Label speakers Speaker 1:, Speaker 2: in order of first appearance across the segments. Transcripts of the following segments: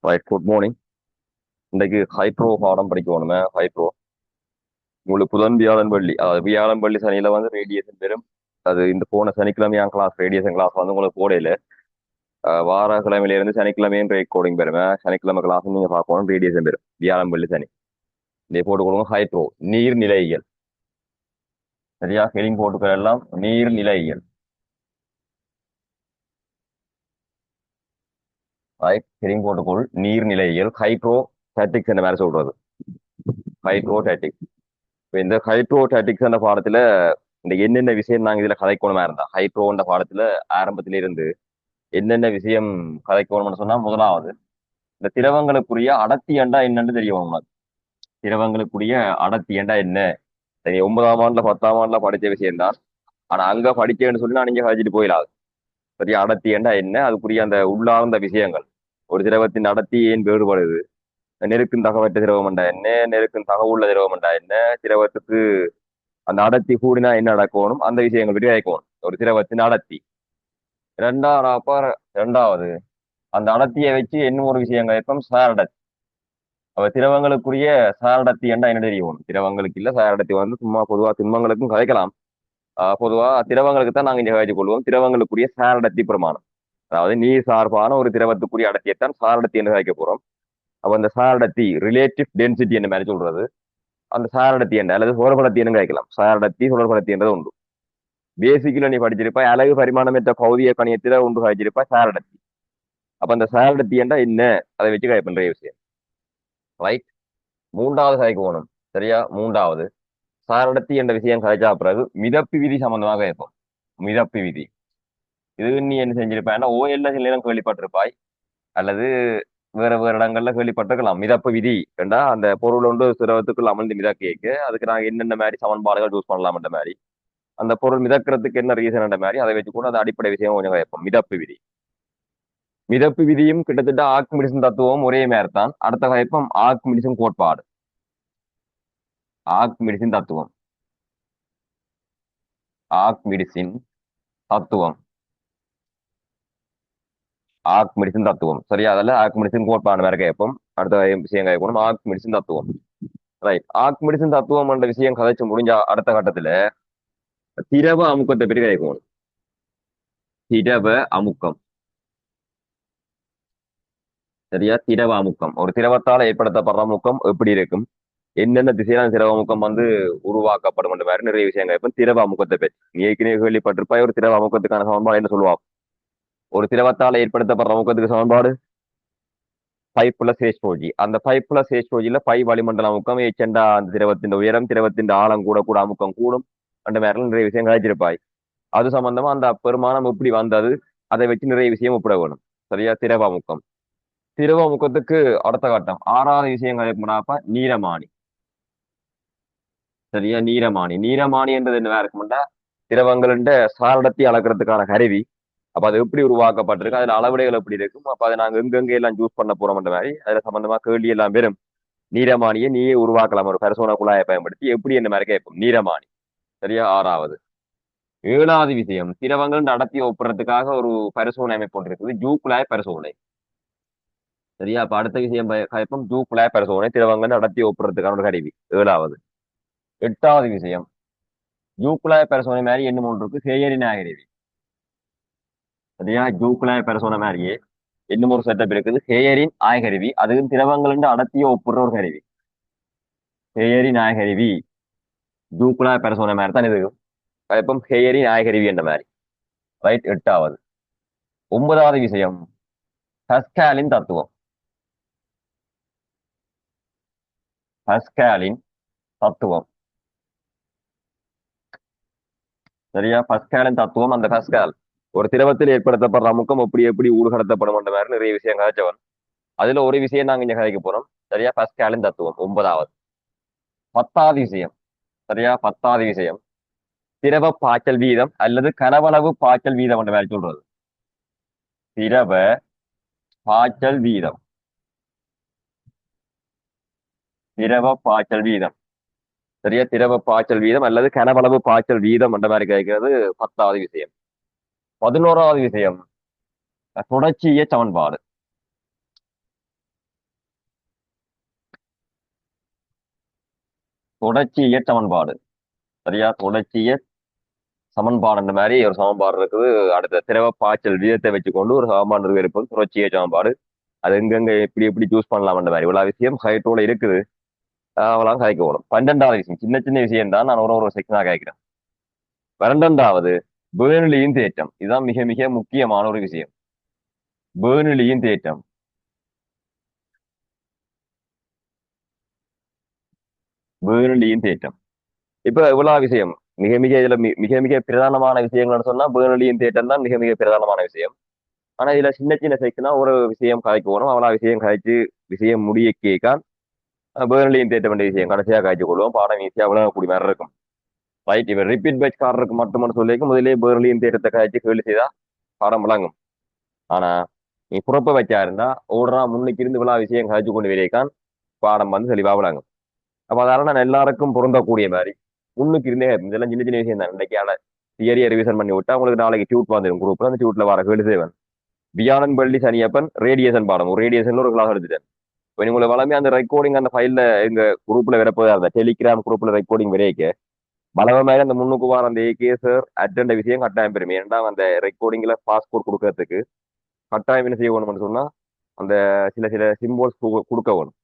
Speaker 1: Right, good morning. இன்னைக்கு hydro பாடம் படிக்கணுமே. Hydro உங்களுக்கு புதன் வியாழன் வெள்ளி, அதாவது வியாழன் வெள்ளி சனியில வந்து ரேடியேஷன் பெறும். அது இந்த போன சனிக்கிழமையான் கிளாஸ் ரேடியேஷன் கிளாஸ் வந்து உங்களுக்கு போடையில வார கிழமையில இருந்து சனிக்கிழமையும் ரெக்கார்டிங் பெறுமே. சனிக்கிழமை கிளாஸ் நீங்க பார்க்கணும், ரேடியேஷன் பெறும் வியாழன் வெள்ளி சனி. இதே போட்டு கொடுங்க. ஹைட்ரோ நீர்நிலையியல். சரியா, ஹெடிங் போட்டுக்கிற எல்லாம் நீர்நிலையியல். ரைட், ஹெடிங் போட்டுக்கொள் நீர்நிலையியல். ஹைட்ரோ ஸ்டாட்டிக்ஸ் என்ற மாதிரி சொல்றது. ஹைட்ரோ இப்ப இந்த ஹைட்ரோடாட்டிக்ஸ் என்ற பாடத்துல இந்த என்னென்ன விஷயம் நாங்க இதுல கதைக்கணுமா இருந்தா ஹைட்ரோன்ற பாடத்துல ஆரம்பத்தில இருந்து என்னென்ன விஷயம் கதைக்கணும்னு சொன்னா, முதலாவது இந்த திரவங்களுக்குரிய அடர்த்தி ஏண்டா என்னன்னு தெரியும் உங்களுக்கு. திரவங்களுக்குரிய அடர்த்தி ஏண்டா என்ன, சரி 9ஆம் ஆண்டுல 10ஆம் ஆண்டுல படிச்ச விஷயம் தான். ஆனா அங்க படிச்சேன்னு சொல்லி நான் நீங்க கழிச்சிட்டு போயிடாது. சரி, அடர்த்தி ஏண்டா என்ன, அதுக்குரிய அந்த உள்ளார்ந்த விஷயங்கள். ஒரு திரவத்தின் அடர்த்தி ஏன் வேறுபடுது, நெருக்கும் தகவற்ற திரவம் என்றா என்ன, நெருக்கும் தகவுள்ள திரவம் என்றா என்ன, திரவத்துக்கு அந்த அடர்த்தி கூடினா என்ன நடக்கணும், அந்த விஷயங்கள் பற்றி கேட்கணும். ஒரு திரவத்தின் அடர்த்தி. ரெண்டாவது அந்த அடர்த்தியை வச்சு இன்னும் ஒரு விஷயம் கேட்போம், சாரடத்தி. அப்ப திரவங்களுக்குரிய சாரடத்தி என்ன தெரியும். திரவங்களுக்கு இல்ல, சாரடத்தி வந்து சும்மா பொதுவா திண்மங்களுக்கும் கதைக்கலாம். பொதுவா திரவங்களுக்கு தான் நாங்க இங்க கதைச்சு கொள்வோம். திரவங்களுக்குரிய சாரடத்தி பிரமாணம், அதாவது நீர் சார்பான ஒரு திரவத்துக்குரிய அடர்த்தியைத்தான் சாரடத்தி என்று கதைக்க போறோம். அப்ப அந்த சாரடத்தி ரிலேட்டிவ் டென்சிட்டி என்ன மாதிரி சொல்றது. அந்த சாரடத்தி என்ன அல்லது சுழற்படத்தி என்ன கேட்கலாம். சாரடத்தி சுழற்படத்தி என்றது உண்டு. பேசிக்கல நீ படிச்சிருப்பா அழகு பரிமாணமற்ற பௌதிக கணியத்தில ஒன்று காய்ச்சிருப்பா சாரடத்தி. அப்ப அந்த சாரடத்தி என்றா என்ன, அதை வச்சு காய் பண்ற விஷயம். ரைட். மூன்றாவது கதைக்கு போகணும். சரியா, மூன்றாவது சாரடத்தி என்ற விஷயம் கதைச்சா பிறகு மிதப்பு விதி சம்பந்தமாக கேட்போம். மிதப்பு விதி இது நீ என்ன செஞ்சிருப்பாய், ஓஎல்ல சில நேரம் கேள்விப்பட்டிருப்பாய், அல்லது வேற வேற இடங்கள்ல கேள்விப்பட்டிருக்கலாம். மிதப்பு விதி என்றா அந்த பொருள் ஒன்று திரவத்துக்குள் அமர்ந்து மிதக்க, அதுக்கு நாங்க என்னென்ன மாதிரி சமன்பாடுகள் யூஸ் பண்ணலாம்ன்ற மாதிரி, அந்த பொருள் மிதக்கிறதுக்கு என்ன ரீசன் மாதிரி அதை வச்சு கூட அந்த அடிப்படை விஷயம் கொஞ்சம் கேட்போம். மிதப்பு விதி. மிதப்பு விதியும் கிட்டத்தட்ட ஆர்க்மிடிசன் தத்துவம் ஒரே மாதிரி தான். அடுத்த வகைப்பம் ஆர்க்மிடிசன் கோட்பாடு. ஆர்க்மிடிசன் தத்துவம், ஆர்க்மிடிசின் தத்துவம், ஆர்க்மிடிசன் தத்துவம். சரியா, அதில் ஆர்க்மிடிசன் கோட்பாடு வேற கேட்போம். அடுத்த விஷயம் கேட்கணும், ஆர்க்மிடிசன் தத்துவம். ரைட், ஆர்க்மிடிசன் தத்துவம் என்ற விஷயம் கதைச்சு முடிஞ்ச அடுத்த கட்டத்துல திரவ அமுக்கத்தை பற்றி கேட்கணும். திரவ அமுக்கம். சரியா, திரவ அமுக்கம் ஒரு திரவத்தால் ஏற்படுத்தப்படுற அமுக்கம் எப்படி இருக்கும், என்னென்ன திசையில திரவ அமுக்கம் வந்து உருவாக்கப்படும் என்ற மாதிரி நிறைய விஷயங்கள் இப்போ திரவ அமுக்கத்தை பற்றி நீ ஏற்கனவே கேள்விப்பட்டிருப்பாய். ஒரு திரவ அமுக்கத்துக்கான சமன்பாடு என்ன சொல்லுவா. ஒரு திரவத்தால் ஏற்படுத்தப்படுற அமுக்கத்துக்கு சமன்பாடு பைப் பிளஸ் ஹெச்4ஜி. அந்த பைப் பிளஸ் ஹெச்4ஜில பை வளிமண்டல அமுக்கம் ஏச்செண்டா அந்த திரவத்தின் உயரம், திரவத்தின் ஆழம் கூட கூட அமுக்கம் கூடும். அந்த மாதிரி நிறைய விஷயம் கழிச்சிருப்பாய். அது சம்பந்தமா அந்த பெருமானம் எப்படி வந்தது, அதை வச்சு நிறைய விஷயம் ஒப்பிட வேணும். சரியா, திரவ அமுக்கம். திரவ அமுக்கத்துக்கு அடுத்த கட்டம் ஆறாவது விஷயம் கழிப்பா நீரமானி. சரியா, நீரமானி. நீரமானி என்றது என்ன இருக்கும்னா திரவங்களின் சாரடத்தை அளக்கிறதுக்கான கருவி. அப்ப அது எப்படி உருவாக்கப்பட்டிருக்கு, அதுல அளவுடைகள் எப்படி இருக்கும், அப்ப அதை நாங்க எங்கெங்க எல்லாம் சூஸ் பண்ண போறோம்ன்ற மாதிரி அதுல சம்பந்தமா கேள்வி எல்லாம் வரும். நீரமானியை நீயே உருவாக்கலாம் ஒரு பரிசோன குழாயை பயன்படுத்தி, எப்படி என்ன மாதிரி கேட்போம் நீரமானி. சரியா, ஆறாவது. ஏழாவது விஷயம் திரவங்கள் நடத்தி ஒப்புறதுக்காக ஒரு பரிசோதனை அமைப்பு கொண்டிருக்குது, ஜூகுழாய் பரிசோதனை. சரியா, அப்ப அடுத்த விஷயம் கேட்போம் ஜூகுழாய் பரிசோதனை, திரவங்கள் நடத்தி ஒப்புறதுக்கான ஒரு கருவி. ஏழாவது. எட்டாவது விஷயம் ஜூகுழாய் பரிசோதனை மாதிரி என்ன ஒன்று இருக்கு, செயறி நாகரிவி. சரியா, ஜூகுழாய் பரிசோதனை மாதிரியே இன்னும் ஒரு செட்டப் இருக்குது, ஹேயரின் ஆய்கருவி. அதுவும் திரவங்கள் அடர்த்தியை ஒப்புற ஒரு கருவி. ஹேயரின் ஆய்கருவி ஜூகுழாய் பரிசோதனை மாதிரி தான் இது. இப்போ ஹேயரின் ஆய்கருவி என்ற மாதிரி. ரைட், எட்டாவது. ஒன்பதாவது விஷயம் பஸ்காலின் தத்துவம். பஸ்காலின் தத்துவம். சரியா, பஸ்காலின் தத்துவம். அந்த பஸ்கால் ஒரு திரவத்தில் ஏற்படுத்தப்படுற அமுக்கம் எப்படி எப்படி ஊடுகடத்தப்படும் என்ற மாதிரி நிறைய விஷயம் கதைச்சவன். அதுல ஒரு விஷயம் நாங்க இங்க கதைக்க போறோம். சரியா, பஸ்காலின் தத்துவம் ஒன்பதாவது. பத்தாவது விஷயம். சரியா, பத்தாவது விஷயம் திரவ பாய்ச்சல் வீதம் அல்லது கனவளவு பாய்ச்சல் வீதம் என்ற மாதிரி சொல்றது. திரவ பாய்ச்சல் வீதம். திரவ பாய்ச்சல் வீதம். சரியா, திரவ பாய்ச்சல் வீதம் அல்லது கனவளவு பாய்ச்சல் வீதம் என்ற மாதிரி கேட்கிறது பத்தாவது விஷயம். 11வது விஷயம் தொடர்ச்சிய சமன்பாடு. தொடர்ச்சிய சமன்பாடு. சரியா, தொடர்ச்சிய சமன்பாடுன்ற மாதிரி ஒரு சமன்பாடு இருக்குது. அடுத்த திரவ பாய்ச்சல் வீதத்தை வச்சுக்கொண்டு ஒரு சமன்பாடு இருப்பது தொடர்ச்சிய சமன்பாடு. அது எங்கெங்க எப்படி எப்படி சூஸ் பண்ணலாம்ன்ற மாதிரி இவ்வளவு விஷயம் ஹைட்ரோல இருக்குது. அவ்வளவு கதைக்க ஓடும். 12வது விஷயம் சின்ன சின்ன விஷயம் தான், நான் ஒரு ஒரு செக்ஷனாக கேட்கிறேன். 12வது பேர்னலியின் தேற்றம். இதுதான் மிக மிக முக்கியமான ஒரு விஷயம். பேர்னலியின் தேற்றம். பேர்னலியின் தேற்றம். இப்ப இவ்வளவு விஷயம் மிக மிக இதுல மிக மிக பிரதானமான விஷயங்கள்னு சொன்னா பேர்னலியின் தேற்றம் தான் மிக மிக பிரதானமான விஷயம். ஆனா இதுல சின்ன சின்ன செக்ஷனா ஒரு விஷயம் கதைக்கு வரும். அவ்வளவு விஷயம் கதைச்சு விஷயம் முடிய கேட்கான் பேர்னலியின் தேற்றம் வேண்டிய விஷயம் கடைசியா காய்ச்சி கொள்வோம். பாடம் ஈஸியா விளங்கக்கூடிய மாதிரி இருக்கும். ரைட், இப்ப ரிப்பீட் பேட்ச்காரருக்கு மட்டும்னு சொல்லிக்கும் முதலே பேர்னலியின் தேற்றத்தை காய்ச்சி கேள்வி செய்தா பாடம் விளங்கும். ஆனா நீ புறப்ப வச்சா இருந்தா ஓடுறா முன்னுக்கு இருந்து விழா விஷயம் கழிச்சு கொண்டு வரைக்கான் பாடம் வந்து தெளிவா விளங்கும். அப்ப அதனால நான் எல்லாருக்கும் பொருந்தக்கூடிய மாதிரி முன்னுக்கு இருந்தே இதெல்லாம் சின்ன சின்ன விஷயம் தான். இன்னைக்கு தியரியை ரிவிஷன் பண்ணி விட்டா உங்களுக்கு நாளைக்கு டியூட் வந்துடும் குரூப்ல. அந்த டியூட்ல வர கேள்வி செய்வேன். வியாழன் பள்ளி சனியப்பன் ரேடியேஷன் பாடம் ஒரு ரேடியேஷன்ல ஒரு கிளாஸ் எடுத்துட்டேன். இப்போ உங்களுக்கு வளமே அந்த ரெக்கார்டிங் அந்த ஃபைல்ல எங்க குரூப்ல வரப்போதா இருந்தா டெலிகிராம் குரூப்ல ரெக்கார்டிங் வரைக்க பலவ மாதிரி அந்த முன்னுக்கு வார அந்த ஏகே சார் அட்டெண்ட விஷயம் கட்டாயம் பெருமை. ஏன்னா அந்த ரெக்கார்டிங்ல பாஸ்போர்ட் கொடுக்கறதுக்கு கட்டாயம் என்ன செய்ய வேணும்னு சொன்னா அந்த சில சில சிம்போல்ஸ் கொடுக்க வேணும்.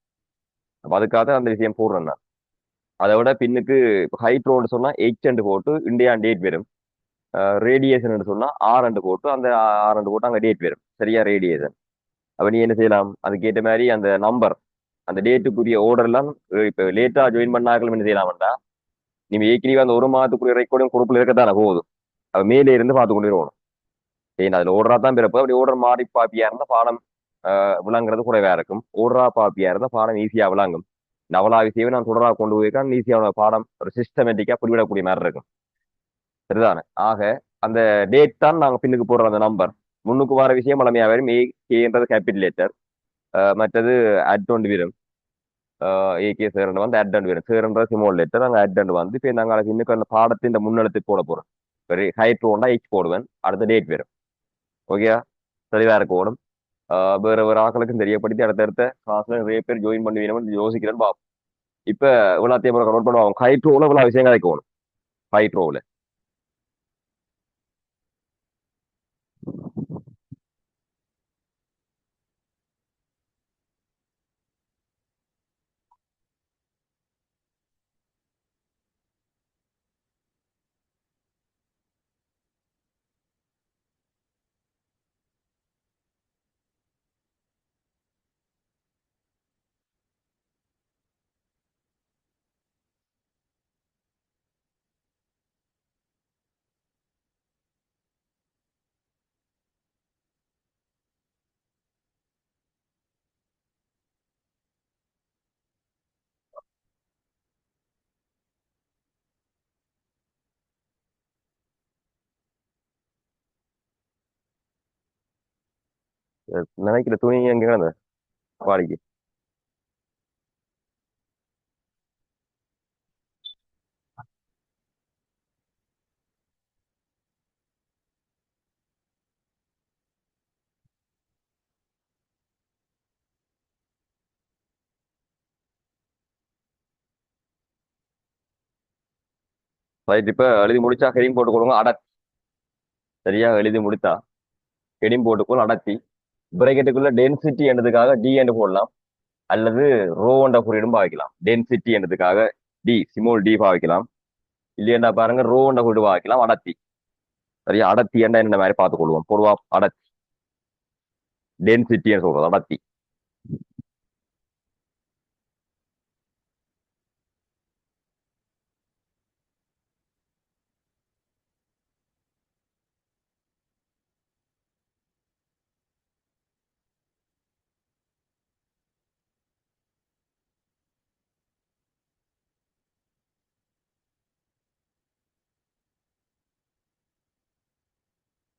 Speaker 1: அப்ப அதுக்காக அந்த விஷயம் போடுறேன் நான். அதை விட பின்னுக்கு ஹைட்ரோன்னு சொன்னா H போட்டு இந்தியா டேட் வரும். ரேடியேஷன் சொன்னா R போட்டு அந்த R போட்டு அங்க டேட் வரும். சரியா, ரேடியேஷன். அப்ப நீ என்ன செய்யலாம் அதுக்கேற்ற மாதிரி அந்த நம்பர் அந்த டேட்டுக்குரிய ஓர்டர் எல்லாம் இப்ப லேட்டா ஜாயின் பண்ணாக்கள் என்ன செய்யலாம்டா நீங்க ஏற்கனவே அந்த ஒரு மாதத்துக்குரிய ரெக்கார்டும் குரூப்ல இருக்கத்தானே போதும். அப்ப மேலே இருந்து பார்த்து கொண்டு வரணும். ஏன்னா அதுல ஓடுறா தான் பிறப்பு. அப்படி ஓடுற மாறி பாப்பியா இருந்தா பாடம் விளங்குறது குறைவா இருக்கும். ஓடுறா பாப்பியா இருந்தா பாடம் ஈஸியா விளங்கும். நவலா விஷயமே நான் தொடரா கொண்டு போயிருக்கேன் ஈஸியான பாடம் ஒரு சிஸ்டமேட்டிக்கா புரிவிடக்கூடிய மாதிரி இருக்கும். சரிதானே? ஆக அந்த டேட் தான் நாங்க பின்னுக்கு போடுற அந்த நம்பர். முன்னுக்கு வர விஷயம் பழமையா வரும். ஏன்றது கேபிட்டல் லெட்டர். மற்றது அட்வண்ட் வரும். ஏகே சேரன் வந்து அட்வண்ட் வரும். சேரன்றது ஸ்மால் லெட்டர் அங்கே அட்வண்ட் வந்து இப்போ நாங்கள் இன்னும் அந்த பாடத்தின் முன்னெழுத்து போட போறோம். ஹைட் ஒன்றா H போடுவேன். அடுத்த டேட் வரும். ஓகேயா, தெளிவா இருக்க ஓடும். வேற வேற ஆக்களுக்கும் தெரியப்படுத்தி அடுத்தடுத்த கிளாஸ்ல நிறைய பேர் ஜாயின் பண்ணுவீங்கன்னு யோசிக்கிறேன்னு பாப்போம். இப்ப இவ்வளோத்தையும் நோட் பண்ணுவாங்க. ஹைட்ரோல இவ்வளவு விஷயம் கிடைக்கும். ஹைட்ரோல நினைக்கிற துணி எங்க கிடந்த வாடிக்கு. ரைட், இப்ப எழுதி முடிச்சா ஹெடிங் போட்டு கொடுங்க அடர்த்தி. சரியா, எழுதி முடித்தா ஹெடிங் போட்டுக்கொள் அடர்த்தி. பிரேக்கெட்டுக்குள்ள டென்சிட்டி என்றதுக்காக டி என்று போடலாம். அல்லது ரோ என்ற குறியீடும் பாவிக்கலாம். டென்சிட்டி என்றதுக்காக டி சிமோல் டி பாவிக்கலாம். இல்லையா பாருங்க ரோ என்ற குறியீடு பாவிக்கலாம். அடர்த்தி. சரியா, அடர்த்தி என்ற என்ன மாதிரி பார்த்துக் கொள்வோம். பொதுவா அடர்த்தி டென்சிட்டின்னு சொல்றது அடர்த்தி.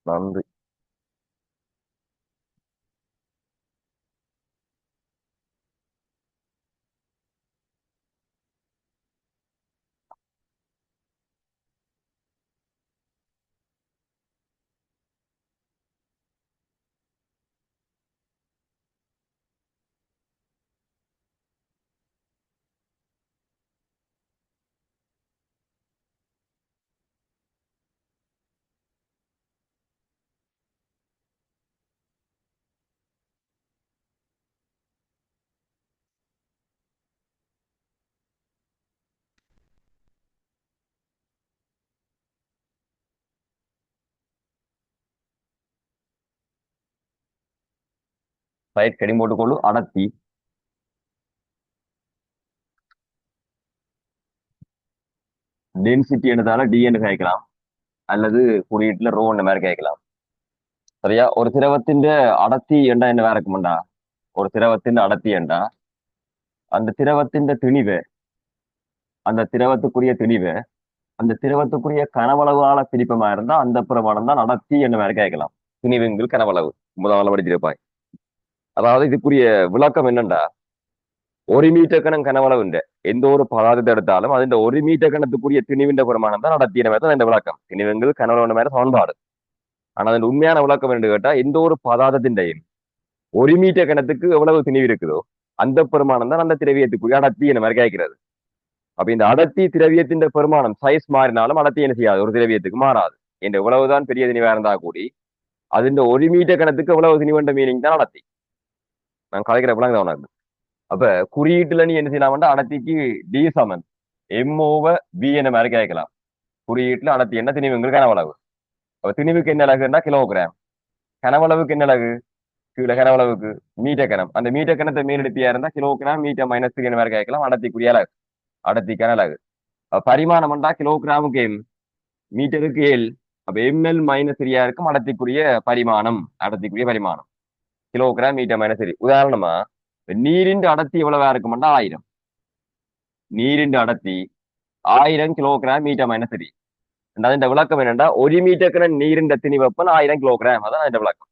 Speaker 1: நன்றி. ரைட் கெடி போட்டுக்கொள்ளு அடர்த்தி டென்சிட்டி எடுத்தால டிஎன்னு கேட்கலாம் அல்லது குறியீட்டுல ரோ இந்த மாதிரி கேட்கலாம். சரியா? ஒரு திரவத்தின் அடர்த்தி என்றா என்ன வேற இருக்குமெண்டா, ஒரு திரவத்தின் அடர்த்தி என்றா அந்த திரவத்தின் திணிவு, அந்த திரவத்துக்குரிய திணிவு, அந்த திரவத்துக்குரிய கனவளவால பிரிப்பமா இருந்தா அந்த பிரமாணம் தான் அடர்த்தி என்ன மாதிரி கேட்கலாம். திணிவுங்கள் கனவளவு முதல்ல படிச்சிருப்பாய். அதாவது இதுக்குரிய விளக்கம் என்னண்டா, ஒரு மீட்டர் கணம் கனவளவு உண்டு. எந்த ஒரு பதார்த்தத்தை எடுத்தாலும் அது ஒரு மீட்டர் கணத்துக்குரிய திணிவின் பிரமாணம் தான் அடர்த்தின மாதிரி தான் இந்த விளக்கம். திணிவுங்கள் கனவளவு மாதிரி சமன்பாடு. ஆனா அதன் உண்மையான விளக்கம் என்று கேட்டா, எந்த ஒரு பதார்த்தத்தின் ஒரு மீட்டர் கணத்துக்கு எவ்வளவு திணிவு இருக்குதோ அந்த பெருமானம் தான் அந்த திரவியத்துக்குரிய அடர்த்தி என்ன மாதிரி கேட்கிறது. அப்ப இந்த அடர்த்தி திரவியத்தின் பெருமானம் சைஸ் மாறினாலும் அடர்த்தி என்ன செய்யாது, ஒரு திரவியத்துக்கு மாறாது. என்ற எவ்வளவுதான் பெரிய திணிவா இருந்தா கூடி அது ஒரு மீட்டர் கணத்துக்கு எவ்வளவு திணிவென்ற மீனிங் தான் அடர்த்தி. நான் கலைக்கிற விளங்க உனக்கு. அப்ப குறியீட்டுல நீ என்ன செய்யலாம்டா, அடர்த்திக்கு டி சமன் எம் ஓவர் வி என்ன மாதிரி கேட்கலாம். குறியீட்டுல அடர்த்தி என்ன, திணிவுங்கள் கனவளவு. அப்ப திணிவுக்கு என்ன அழகுன்னா கிலோகிராம், கனவளவுக்கு என்ன அழகு, கீழே கனவளவுக்கு மீட்டர் கணம். அந்த மீட்டர் கணத்தை மேலெடுத்தியா இருந்தா கிலோகிராம் மீட்டர் மைனஸ் என்ன மாதிரி கேட்கலாம். அடர்த்திக்குரிய அழகு, அடர்த்திக்கான அழகு. பரிமாணம்டா கிலோகிராமுக்கு எம், மீட்டருக்கு எல். அப்ப எம்எல் மைனஸ் சரியா இருக்கும் அடர்த்திக்குரிய பரிமாணம், அடர்த்திக்குரிய பரிமாணம் கிலோகிராம் மீட்டர் மைனஸ் சரி. உதாரணமா நீரின் அடர்த்தி எவ்வளவா இருக்கும்டா 1000, நீரின் அடர்த்தி 1000 கிலோகிராம் மீட்டர் மைனஸ் சரி. இந்த விளக்கம் என்னன்னா, ஒரு மீட்டருக்கு நீரின் திணிவப்பன் 1000 கிலோகிராம், அதான் இந்த விளக்கம்.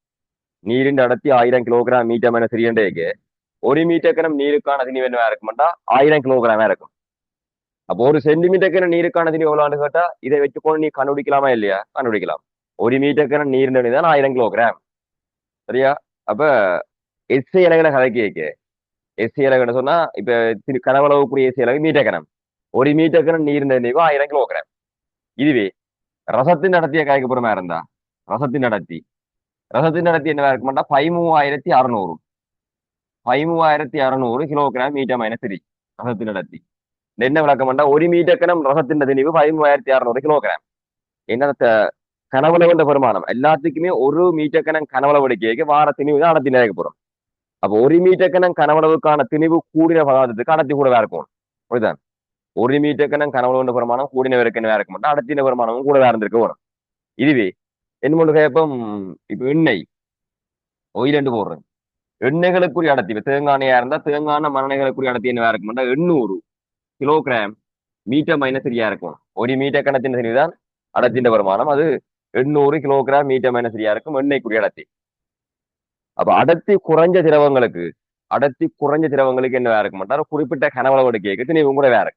Speaker 1: நீரின் அடர்த்தி 1000 கிலோகிராம் மீட்டர் மைனஸ் சரியண்டேக்கு ஒரு மீட்டர் நீருக்கான திணிவு என்னவா இருக்கும்டா 1000 கிலோகிராமா இருக்கும். அப்போ ஒரு சென்டிமீட்டர் நீருக்கான திணிவு எவ்வளவுன்னு கேட்டா இதை வச்சுக்கொண்டு நீ கண்டுபிடிக்கலாமா இல்லையா, கண்டுபிடிக்கலாம். ஒரு மீட்டர் நீரின் தான் 1000 கிலோகிராம். சரியா? அப்ப எஸ்ஐ இலகன கதை கேட்க, எஸ்சி இலகன்னு சொன்னா இப்ப கனவளவுக்குரிய எஸ்சி இலகு மீட்டர் கணம். ஒரு மீட்டர் கணம் நீரின் நினைவு 1000 கிலோகிராம். இதுவே ரசத்தின் நடத்திய காய்க்கப்புறமா இருந்தா ரசத்தின் நடத்தி, ரசத்தின் நடத்தி என்ன இருக்குமாட்டா 13600, 13600 கிலோகிராம் மீட்டர் மைனஸ் 3 ரசத்தின் நடத்தி. என்ன விளக்கம்டா, ஒரு மீட்டர் கணம் ரசத்தின் திணிவு 13600 கிலோகிராம். என்ன கனவளவுன்ற பெருமானம் எல்லாத்துக்குமே ஒரு மீட்டர் கணம் கனவளவு எடுக்க வார திணிவு தான் அடர்த்தி நிறைய போறோம். அப்போ ஒரு மீட்டர் கணம் கனவளவுக்கான திணிவு கூடின பதார்த்தத்துக்கு அடர்த்தி கூடவா இருக்கும். புரியுதான்? ஒரு மீட்டர் கணம் கனவளவுன்ற பெருமானம் கூடின இருக்கவே இருக்க மாட்டோம், அடர்த்தின பெருமானமும் கூட இருந்திருக்க வேணும். இதுவே என்ன கேப்பம், இப்ப எண்ணெய் ஒயில் என்று போடுறேன். எண்ணெய்களுக்குரிய அடர்த்தி இப்ப தேங்காய்யா இருந்தா தேங்காய் மரணைகளுக்குரிய அடர்த்தி என்ன இருக்க மாட்டா 800 கிலோகிராம் மீட்டர் மைனஸ் சரியா இருக்கும். ஒரு மீட்டர் கணத்தின் சரிதான் அடர்த்தின் வருமானம், அது 800 கிலோகிராம் மீட்டர் மைனஸ் சரியா இருக்கும் எண்ணெய்க்குரிய அடர்த்தி. அப்ப அடர்த்தி குறைஞ்ச திரவங்களுக்கு, அடர்த்தி குறைஞ்ச திரவங்களுக்கு என்ன இருக்க மாட்டா குறிப்பிட்ட கனவளவு எடுக்க திணிவும் கூட வேற.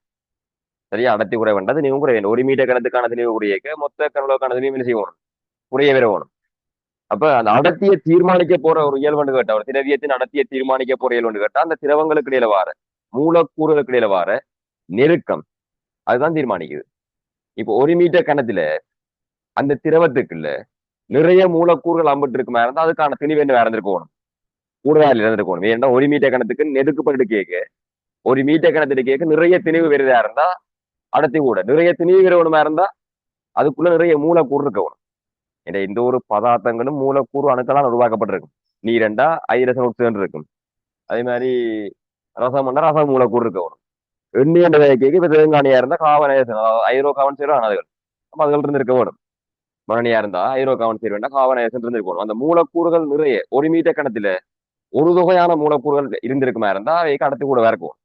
Speaker 1: சரியா? அடர்த்தி குறை வேண்டாம், திணிவும் குறை வேண்டும். ஒரு மீட்டர் கணத்துக்கான திணிவு குறையக்க மொத்த கனவளவுக்கான திணிவு என்ன செய்யணும், குறைய வேணும். அப்ப அந்த அடர்த்தியை தீர்மானிக்க போற ஒரு இயல்பு கேட்டா, ஒரு திரவியத்தின் அடர்த்தியை தீர்மானிக்க போற இயல்பு கேட்டா அந்த திரவங்களுக்கு இடையில வார மூலக்கூறுகளுக்கு இடையில வார நெருக்கம் அதுதான் தீர்மானிக்குது. இப்போ ஒரு மீட்டர் கணத்துல அந்த திரவத்துக்குள்ள நிறைய மூலக்கூறுகள் அம்பிட்டு இருக்குமா இருந்தா அதுக்கான திணிவு என்ன வேற இருந்திருக்கணும், கூடுதல் இருந்திருக்கணும். ஏன்னா ஒரு மீட்டர் கணத்துக்கு நெருக்கப்பட்டு கேட்க, ஒரு மீட்டர் கணத்துல கேட்க நிறைய திணிவு வருதா இருந்தா அடர்த்தி கூட, நிறைய திணிவு வரணுமா இருந்தா அதுக்குள்ள நிறைய மூலக்கூறு இருக்கணும். இந்த ஒரு பதார்த்தங்களும் மூலக்கூறு அணுக்களால் உருவாக்கப்பட்டிருக்கும். நீரெண்டா ஐரசன் ஒட்சன் இருக்கும், அதே மாதிரி ரசம் ரச மூலக்கூறு இருக்கணும். எண்ணெய் என்ற கேட்க இப்ப தேங்கானியா இருந்தா காவனேசன் ஐரோ காவன் சேரும் அனதுகள், அப்ப அதுகள் இருந்து இருக்க வேணும். மரணியா இருந்தா ஐரோ காவன் சேர் வேண்டாம் காவனேசன் இருந்திருக்கணும். அந்த மூலக்கூறுகள் நிறைய ஒரு மீட்டர் கணத்துல ஒரு தொகையான மூலக்கூறுகள் இருந்திருக்குமா இருந்தா அவைக்கு அடர்த்தி கூட இருக்கும்.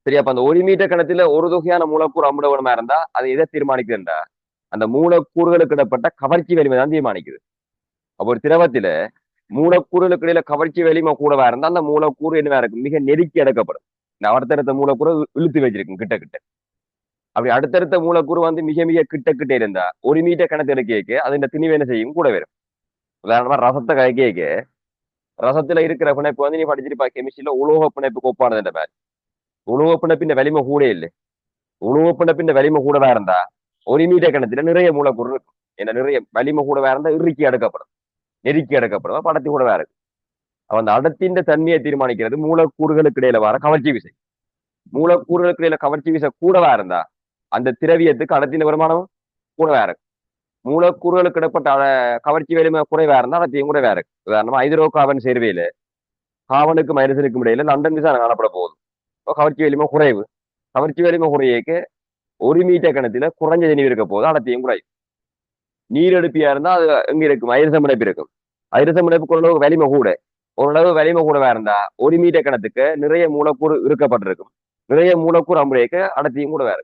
Speaker 1: சரி, அப்ப அந்த ஒரு மீட்டர் கணத்துல ஒரு தொகையான மூலக்கூறு அம்பிட வேணுமா இருந்தா அது எதை தீர்மானிக்குதுன்றா அந்த மூலக்கூறுகளுக்கு இடப்பட்ட கவர்ச்சி வலிமை தான் தீர்மானிக்குது. அப்போ ஒரு திரவத்தில மூலக்கூறுகளுக்கு இடையில கவர்ச்சி வலிமை கூடவா இருந்தா அந்த மூலக்கூறு என்னவா இருக்கும், மிக நெருக்கி அடக்கப்படும். இந்த அடுத்தடுத்த மூலக்கூறு இழுத்து வச்சிருக்கும் கிட்ட கிட்ட. அப்படி அடுத்தடுத்த மூலக்கூறு மிக மிக கிட்ட கிட்ட இருந்தா ஒரு மீட்டர் கணக்கு எடுக்க அது இந்த திணிவு என்ன செய்யும் கூட வரும். உதாரணமா ரசத்தை கழிக்க ரசத்துல இருக்கிற பிணைப்பு நீ படிச்சிருப்பா கெமிஸ்ட்ரியில உலோக பிணைப்பு ஒப்பானது என்ற மாதிரி. உலோக பிணைப்பின் வலிமை கூட இல்லை, உலோக பிணைப்பின் வலிமை கூடவா இருந்தா ஒரு மீட்டர் கணத்துல நிறைய மூலக்கூறு இருக்கும். ஏன்னா நிறைய வலிமை கூடவா இருந்தா இறுக்கி அடுக்கப்படும், நெருக்கி அடக்கப்படும், படத்தி கூட வேற இருக்கு. அந்த அடர்த்தியின் தன்மையை தீர்மானிக்கிறது மூலக்கூறுகளுக்கு இடையில வர கவர்ச்சி விசை. மூலக்கூறுகளுக்கு இடையில கவர்ச்சி விசை கூடவா இருந்தா அந்த திரவியத்துக்கு அடர்த்தியின் வருமானம் கூட வேற இருக்கு. மூலக்கூறுகளுக்கு இடப்பட்ட கவர்ச்சி வலிமை குறைவா இருந்தா அடர்த்தியும் கூட வேற இருக்கு. உதாரணமா ஹைட்ரோ கார்பன் சேர்வையில காவலுக்கு மைனஸனுக்கும் இடையில லண்டன் விசாரணை காணப்பட போகுது. இப்போ கவர்ச்சி வலிமை குறைவு. கவர்ச்சி வலிமை குறையக்கு 1 மீட்டர் கணத்துல குறைஞ்ச நீர் இருக்க போது அடர்த்தியும் குறையும். நீரெடுப்பியா இருந்தா அது எங்க இருக்கும்? ஐரசமிடப்பு இருக்கும். ஐரசமிடப்புக்கு ஓரளவு வலிமை கூட. ஓரளவு வலிமை கூடவா இருந்தா 1 மீட்டர் கணத்துக்கு நிறைய மூலக்கூறு இருக்கப்பட்டிருக்கும். நிறைய மூலக்கூறு அம்புடையக்க அடர்த்தியும் கூட வேறு.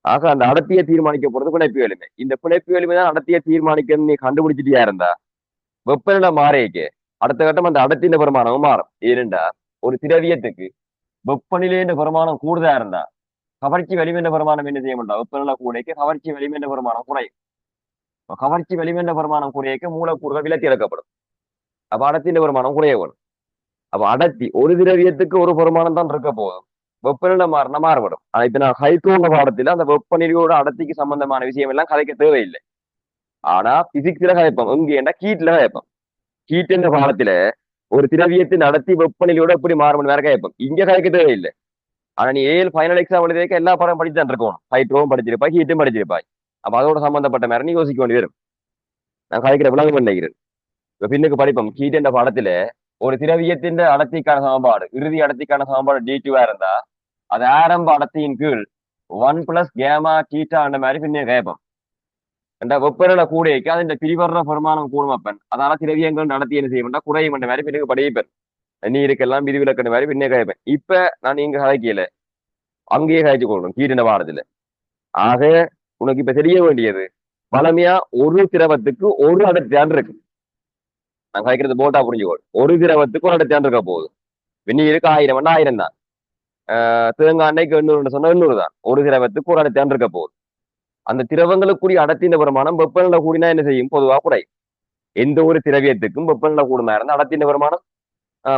Speaker 1: ஆக அந்த அடர்த்தியை தீர்மானிக்க போறது பிணைப்பு வலிமை. இந்த பிணைப்பு வலிமை தான் அடர்த்தியை தீர்மானிக்கன்னு நீ கண்டுபிடிச்சிட்டியா இருந்தா வெப்பநிலை மாறியக்கு அடுத்த கட்டம் அந்த அடர்த்தியின் பெருமானமும் மாறும். ஏனென்றா ஒரு திரவியத்துக்கு வெப்பநிலையின் பெருமானம் கூடுதலா இருந்தா கவர்ச்சி வலிமையின் பெருமானம் என்ன செய்ய மாட்டோம்? வெப்பநிலை கூடைக்கு கவர்ச்சி வலிமையின் பெருமானம் குறையும். கவர்ச்சி வலிமையின் பெருமானம் குறையக்க மூலக்கூறுகள் விலக்கி எடுக்கப்படும். அப்ப அடர்த்தியின் பெருமானம் குறைய வரும். அப்ப அடர்த்தி ஒரு திரவியத்துக்கு ஒரு பெருமானம் தான் இருக்க போதும். வெப்பநிலை மாறினா மாறுபடும். ஆனா இப்ப நான் ஹைட்ரோன்ற பாடத்துல அந்த வெப்பநிலையோட அடர்த்திக்கு சம்பந்தமான விஷயம் எல்லாம் கதைக்க தேவையில்லை. ஆனா பிசிக்ஸ்ல கதைப்போம். எங்க கீட்ல கதைப்போம். கீட் என்ற பாடத்துல ஒரு திரவியத்தின் அடர்த்தி வெப்பநிலையோட எப்படி மாறும் வேற கதைப்போம். இங்க கதைக்க தேவையில்லை. ஆனா நீ ஏழு ஃபைனல் எக்ஸாம் எழுதிக்க எல்லா பாடம் படிச்சு தான் இருக்கணும். ஹைட்ரோவும் படிச்சிருப்பாய், ஹீட்டும் படிச்சிருப்பாய். அப்ப அதோட சம்பந்தப்பட்ட மாதிரி நீ யோசிக்க வேண்டி வரும். நான் கதைக்கிற விளங்கம் நினைக்கிறேன். இப்ப பின்னுக்கு படிப்போம். கீட் என்ற பாடத்துல ஒரு திரவியத்தின் அடர்த்திக்கான சமன்பாடு, இறுதி அடர்த்திக்கான சமன்பாடு D2 இருந்தா அது ஆரம்ப அடர்த்தியின் கீழ் 1 + γ θ மாதிரி பின்னே கேட்போம். என்ற வெப்பநிலை கூடைக்கு அது இந்த பிரிவர்ற பெருமானம் கூடும் அப்பன். அதனால திரவியங்கள் நடத்தி என்ன செய்யும் குறையும் என்ற மாதிரி பின்னுக்கு படிப்பேன். நீருக்கெல்லாம் விதிவிலக்கண மாதிரி பின்னே கேட்பேன். இப்ப நான் இங்க கதைக்கல, அங்கேயே கதைச்சு கொள்றோம் கீட்டின பாடத்துல. ஆக உனக்கு இப்ப தெரிய வேண்டியது பழமையா ஒரு திரவத்துக்கு ஒரு அடர்த்தியான் இருக்கு. நான் கதைக்கிறது போட்டா புரிஞ்சுக்கோள். ஒரு திரவத்துக்கு ஒரு அடர்த்தியான் இருக்க போகுது. வெந்நீருக்கு 1000 1000 தான். தேங்காய் எண்ணெய்க்கு 800 சொன்னா 800 தான். ஒரு திரவத்துக்கு ஒரு அடர்த்தியான் இருக்க போகுது. அந்த திரவங்களுக்குரிய அடர்த்தியின் பெருமானம் வெப்பநிலை கூடினா என்ன செய்யும்? பொதுவா குறையும். எந்த ஒரு திரவியத்துக்கும் வெப்பநிலை கூடுமா இருந்தா அடர்த்தியின் பெருமானம்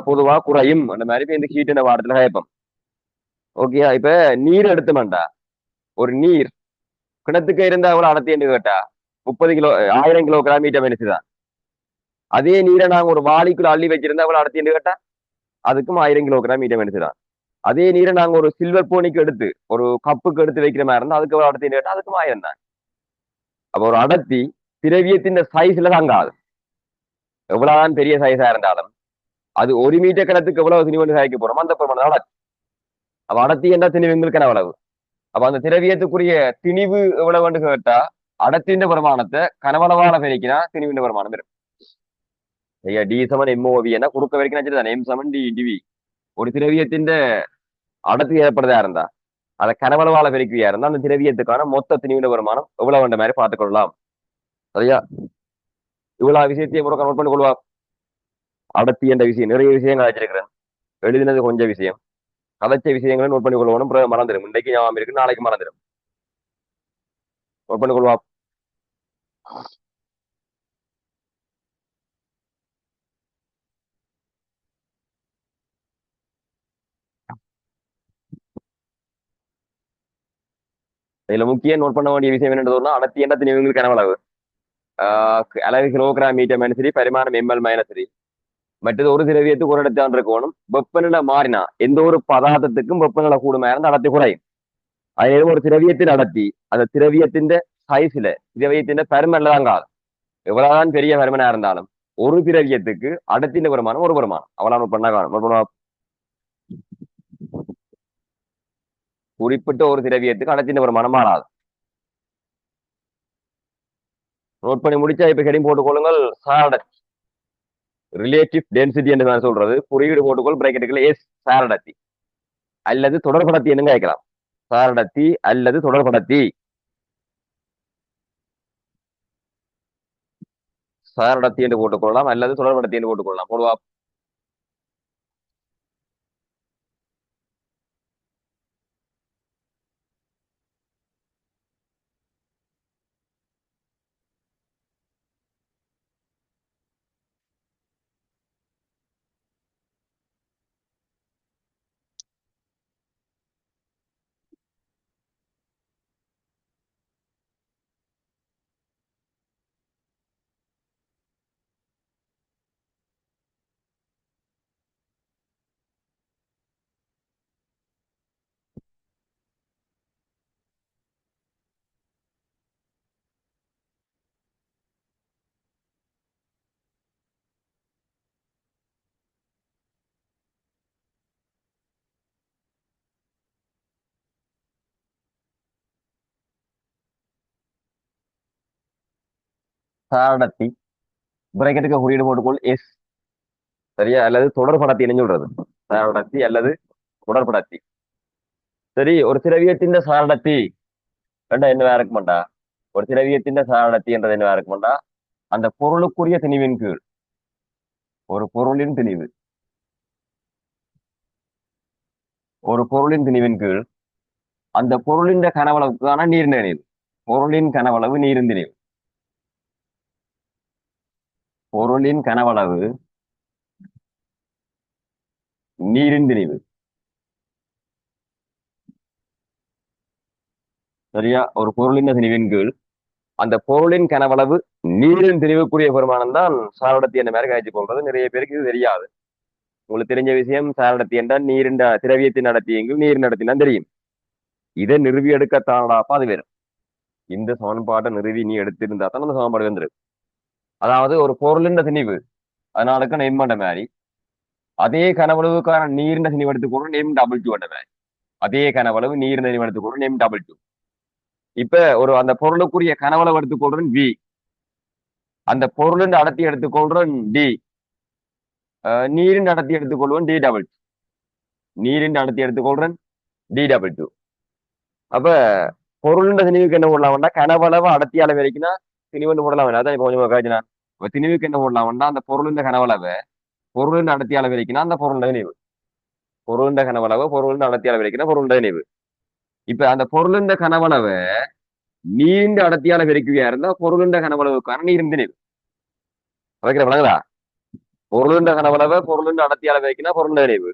Speaker 1: பொதுவா குறையும். அந்த மாதிரி இப்ப இந்த ஹீட்டின பாடத்துல கேட்போம். ஓகே, இப்ப நீர் எடுத்தோம்டா. ஒரு நீர் கிணத்துக்கு இருந்தா எவ்வளவு அடர்த்தின்னு கேட்டா 30 கிலோ 1000 கிலோகிராம் மீட்டர் மெனிச்சுதான். அதே நீரை நாங்க ஒரு வாளிக்குள்ள அள்ளி வச்சிருந்தா எவ்வளவு அடர்த்தின்னு கேட்டா அதுக்கும் 1000 கிலோகிராம் மீட்டர் மெனிச்சுதான். அதே நீரை நாங்க ஒரு சில்வர் போனிக்கு எடுத்து ஒரு கப்புக்கு எடுத்து வைக்கிற மாதிரி இருந்தா அதுக்கு எவ்வளவு அடர்த்தின்னு கேட்டா அதுக்கும் 1000 தான். அப்ப ஒரு அடர்த்தி திரவியத்தின் சைஸ்ல தாங்காது. எவ்வளவுதான் பெரிய சைஸா இருந்தாலும் அது 1 மீட்டர் கணத்துக்கு எவ்வளவு திணிவு சாய்க்க போறோம் அந்த பிரமாணம் அடர்த்தி. அப்ப அடர்த்தி என்ற திணிவுங்களுக்கு எவ்வளவு? அப்ப அந்த திரவியத்துக்குரிய திணிவு எவ்வளவுன்னு கேட்டா அடர்த்தின்ற பிரமாணத்தை கனவளவான பெருக்கினா திணிவின்ற பிரமாணம் இருக்கும். ஐயா D = MOV என்ன குறுக்க வரைக்கும் வச்சுதான் M = DV. ஒரு திரவியத்தின் அடர்த்தி ஏற்படுறதா இருந்தா அதை கனவளவால பெருக்கியா இருந்தா அந்த திரவியத்துக்கான மொத்த திணிவின்ற பிரமாணம் எவ்வளவுன்ற மாதிரி பார்த்துக் கொள்ளலாம். சரியா? இவ்வளவு விஷயத்தையும் முறை நோட் பண்ணி கொள்வா. அடர்த்தி என்ற விஷயம் நிறைய விஷயங்கள் வச்சிருக்கிறேன். எழுதினது கொஞ்சம் விஷயம். கதைச்ச விஷயங்களை நோட் பண்ணி கொள்ளணும். மறந்துடும். இன்றைக்கு ஞாபகம் இருக்கு, நாளைக்கு மறந்துடும். நோட் பண்ணி கொள்வா. இதுல முக்கியம் நோட் பண்ண வேண்டிய விஷயம் என்னன்றதுனா அடர்த்தி என்ற திணிவுகளுக்கு கனவளவு அலகு கிலோகிராம் மீட்டர் -3, பரிமாணம் ml-3. மற்றது ஒரு திரவியத்துக்கு ஒரு இடத்தான் இருக்கணும். வெப்பநிலை மாறினா எந்த ஒரு பதார்த்தத்துக்கும் வெப்பநிலை கூடுமா இருந்தால் அடர்த்தி குறையும். அதே ஒரு திரவியத்தின் அடர்த்தி அந்த திரவியத்தின் சைஸ்ல திரவியத்தின் பெருமன்ல தான் காணும். எவ்வளவுதான் பெரிய பெருமனா இருந்தாலும் ஒரு திரவியத்துக்கு அடர்த்தியின் பெருமானம் ஒரு பெருமானம் அவ்வளவு நோட் பண்ணா காணும். குறிப்பிட்ட ஒரு திரவியத்துக்கு அடர்த்தியின் பெருமானம் மாறாது. நோட் பண்ணி முடிச்சா இப்ப ஹெடிங் போட்டுக்கொள்ளுங்கள். சாரடத்தி ரிலேட்டிவ் டென்சிட்டி என்று நான் சொல்றது குறியீடு போட்டுக்கொள் பிராக்கெட்டுக்குள்ள எஸ் சாரடத்தி அல்லது தொடர்படத்தி என்னங்க கேட்கலாம். சாரடத்தி அல்லது தொடர்படத்தி. சாரடத்தி என்று போட்டுக்கொள்ளலாம் அல்லது தொடர்படத்தி என்று போட்டுக்கொள்ளலாம். போடுவா. சாரடத்தி பிராக்கெட்டுக்கு குறியீடு போட்டுக்கொள் எஸ். சரியா? அல்லது தொடர்படத்தி என்ன சொல்றது? சாரடத்தி அல்லது தொடர்படத்தி. சரி, ஒரு திரவியத்தின் சாரடத்தி ரெண்டா என்ன இருக்க மாட்டா? ஒரு திரவியத்தின் சாரடத்தி என்றது என்ன இருக்க மாட்டா? அந்த பொருளுக்குரிய திணிவின் கீழ் ஒரு பொருளின் திணிவு, ஒரு பொருளின் திணிவின் கீழ் அந்த பொருளின் கனவளவுக்கான நீர் நினைவு. பொருளின் கனவளவு நீரின் திணிவு. பொருளின் கனவளவு நீரின் திணிவு. சரியா? ஒரு பொருளின் திணிவின் கீழ் அந்த பொருளின் கனவளவு நீரின் திணிவுக்குரிய பெருமானம் தான் சாரடத்தி என்ன மாதிரி காய்ச்சி போன்றது. நிறைய பேருக்கு இது தெரியாது. உங்களுக்கு தெரிஞ்ச விஷயம், சாரடத்தி என்றால் நீரின் திரவியத்தின் நடத்தியெങ്കിൽ நீர் நடத்தினா தெரியும். இதை நிறுவி எடுக்கத்தானடாப்பா அது வேறு. இந்த சமன்பாட்டை நிறுவி நீ எடுத்திருந்தா தான் அந்த சமன்பாடு வந்துடும். அதாவது ஒரு பொருளின் திணிவு அதனாலுக்கு நெய்ம் பண்ண மாதிரி அதே கனவளவுக்கான நீரின் திணிவு எடுத்துக்கொண்டு நெய்ம் டபுள் டூ பண்ண மாதிரி அதே கனவளவு நீரின் திணிவு எடுத்துக்கொண்டு நெய்ம் டபுள் டூ. இப்ப ஒரு அந்த பொருளுக்குரிய கனவளவு எடுத்துக்கொள்றேன் வி, அந்த பொருளின் அடர்த்தி எடுத்துக்கொள்றேன் டி, நீரின் அடர்த்தி எடுத்துக்கொள்வேன் டி டபுள் டூ. நீரின் அடர்த்தி எடுத்துக்கொள்றேன் டி டபுள் டூ. அப்ப பொருளின் திணிவுக்கு என்ன போடலாம்னா கனவளவு அடர்த்தியால வரைக்கும்னா திணிவுன்னு போடலாம். அதான் இப்போ கொஞ்சம் காய்ச்சினா இப்ப திணிவுக்கு என்ன போடலாம்னா அந்த பொருளின் கனவளவை பொருளின் அடர்த்தியால வரைக்கும்னா அந்த பொருள் நினைவு. பொருளின் கனவளவை பொருளின் அடர்த்தியால வரைக்கும்னா பொருள் நினைவு. இப்ப அந்த பொருளின் கனவளவை நீண்ட அடர்த்தியால பெருக்குவியா இருந்தா பொருளுண்ட கனவளவுக்கான நீரின் திணிவு. வைக்கிற விளங்குதா? பொருளுண்ட கனவளவை பொருளுண்ட அடர்த்தியால பெருக்கினா பொருளுண்ட நினைவு.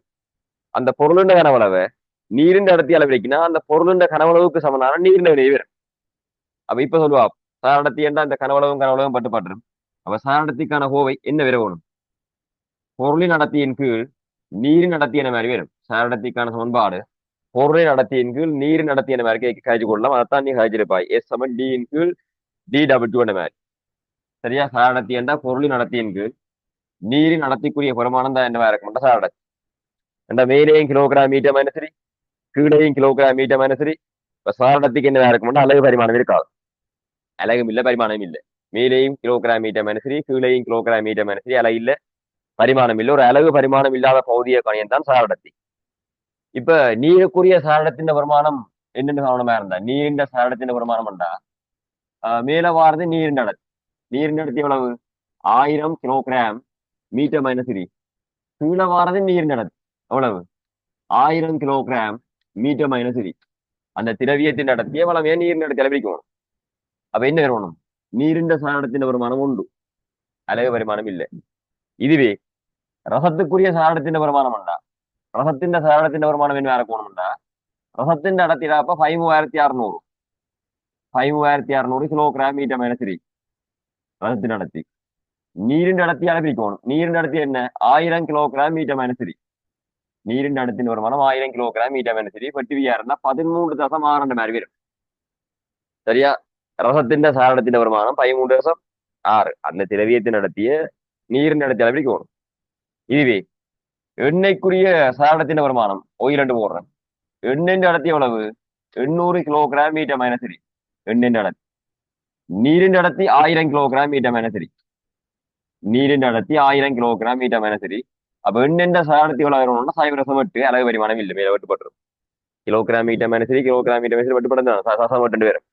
Speaker 1: அந்த பொருளுண்ட கனவளவை நீரின் அடர்த்தியால பெருக்கினா அந்த பொருளுண்ட கனவளவுக்கு சமனான நீரின் நினைவு. அப்ப இப்ப சொல்லுவா சாரடத்தி என்றா இந்த கனவளவும் கனவளவும் பட்டுப்பட்டுரும். அப்ப சாரடத்திக்கான கோவை என்ன விரவணும்? பொருளின் அடர்த்தியின் கீழ் நீரின் அடர்த்தி என மாதிரி வரும். சாரடத்திக்கான சமன்பாடு பொருளின் அடர்த்தியின் கீழ் நீரின் அடர்த்தி என மாதிரி காய்ச்சி கொள்ளலாம். அதைத்தான் நீ காய்ச்சிருப்பாய். எஸ் சமன் டி இன் கீழ் டி டபுள் டூ என மாதிரி. சரியா? சாரடத்தி என்றா பொருளின் அடர்த்தியின் கீழ் நீரின் அடர்த்திக்குரிய பெருமானம் தான் என்னவா இருக்கும்? சாரடத்தி என்ற மேலேயும் கிலோகிராம் மீட்டர் மைனசரி கீழேயும் கிலோகிராம் மீட்டர் மைனசரி. இப்ப சாரடத்திக்கு என்னவா இருக்கும்? அலகு பரிமாணம் இருக்காது. அலகும் இல்ல, பரிமாணம் இல்லை. மேலேயும் கிலோகிராம் மீட்டர் மைனசரி கீழேயும் கிலோகிராம் மீட்டர் மைனசரி. அலகு இல்ல, பரிமாணம் இல்லை. ஒரு அலகு பரிமாணம் இல்லாத பகுதியை கணியம் தான் சாரடத்தி. இப்ப நீருக்குரிய சாரடத்தின் பெருமானம் என்னென்னு கவனமா இருந்தா நீரின் சாரடத்தின் பெருமானம் என்றா மேல வாரது நீரின் அடர்த்தி. நீரின் அடர்த்தி எவ்வளவு? 1000 கிலோகிராம் மீட்டர் மைனசரி. கீழே வாரது நீரின் அடர்த்தி எவ்வளவு? 1000 கிலோகிராம் மீட்டர் மைனசரி. அந்த திரவியத்தின் அடர்த்தியை வளமையா நீரின் அடர்த்தி அளவிக்கணும். அப்ப என்ன வரணும்? நீரின் சாரடத்தின் பெருமானம் உண்டு, அலகு பரிமாணம் இல்லை. இதுவே ரசத்துக்குரிய சாரடத்தின் பெருமானம் உண்டா? ரசத்தின் சாரடத்தின் பெருமானம் என்ன இருக்கணும்டா? ரசத்தின் அடர்த்திடாப்ப 5600 5600 கிலோகிராம் மீட்டர் மைனசரி ரசத்தின் அடர்த்தி. நீரின் அடர்த்தி அளவிக்கணும். நீரின் அடர்த்தி என்ன? 1000 கிலோகிராம் மீட்டர் மைனசரி. நீரின் அடர்த்தின் வருமானம் 1000 கிலோகிராம் மீட்டர் மைனசரி. பட்டுவியா இருந்தா 13.6 மாதிரி வரும். சரியா? ரசத்தின் சாரடத்தின் வருமானம் 13.6. அந்த திரவியத்தின் நடத்திய நீரின் நடத்தி அளவிக்கணும். இதுவே எண்ணெய்க்குரிய சாரடத்தின் வருமானம் ஒயிரண்டு போடுறேன். எண்ணெயின் அடர்த்தி எவ்வளவு? 800 கிலோகிராம் மீட்டர் மைனசரி. எண்ணெயின் அடர்த்தி. நீரின் அடர்த்தி 1000 கிலோகிராம் மீட்டர் மைனசரி. நீரின் அடர்த்தி 1000 கிலோகிராம் மீட்டர் மைனசரி. அப்ப எண்ணெண்ட சாரடத்தி எவ்வளவு வரணும்னா 0.8 அலகு பரிமாணம் இல்லை, மேல வெட்டுப்பட்டுரும். கிலோகிராம் மீட்டர் மைனசரி கிலோகிராம் மீட்டர் மைனசரி வெட்டுப்பட்டு ரெண்டு பேரும்.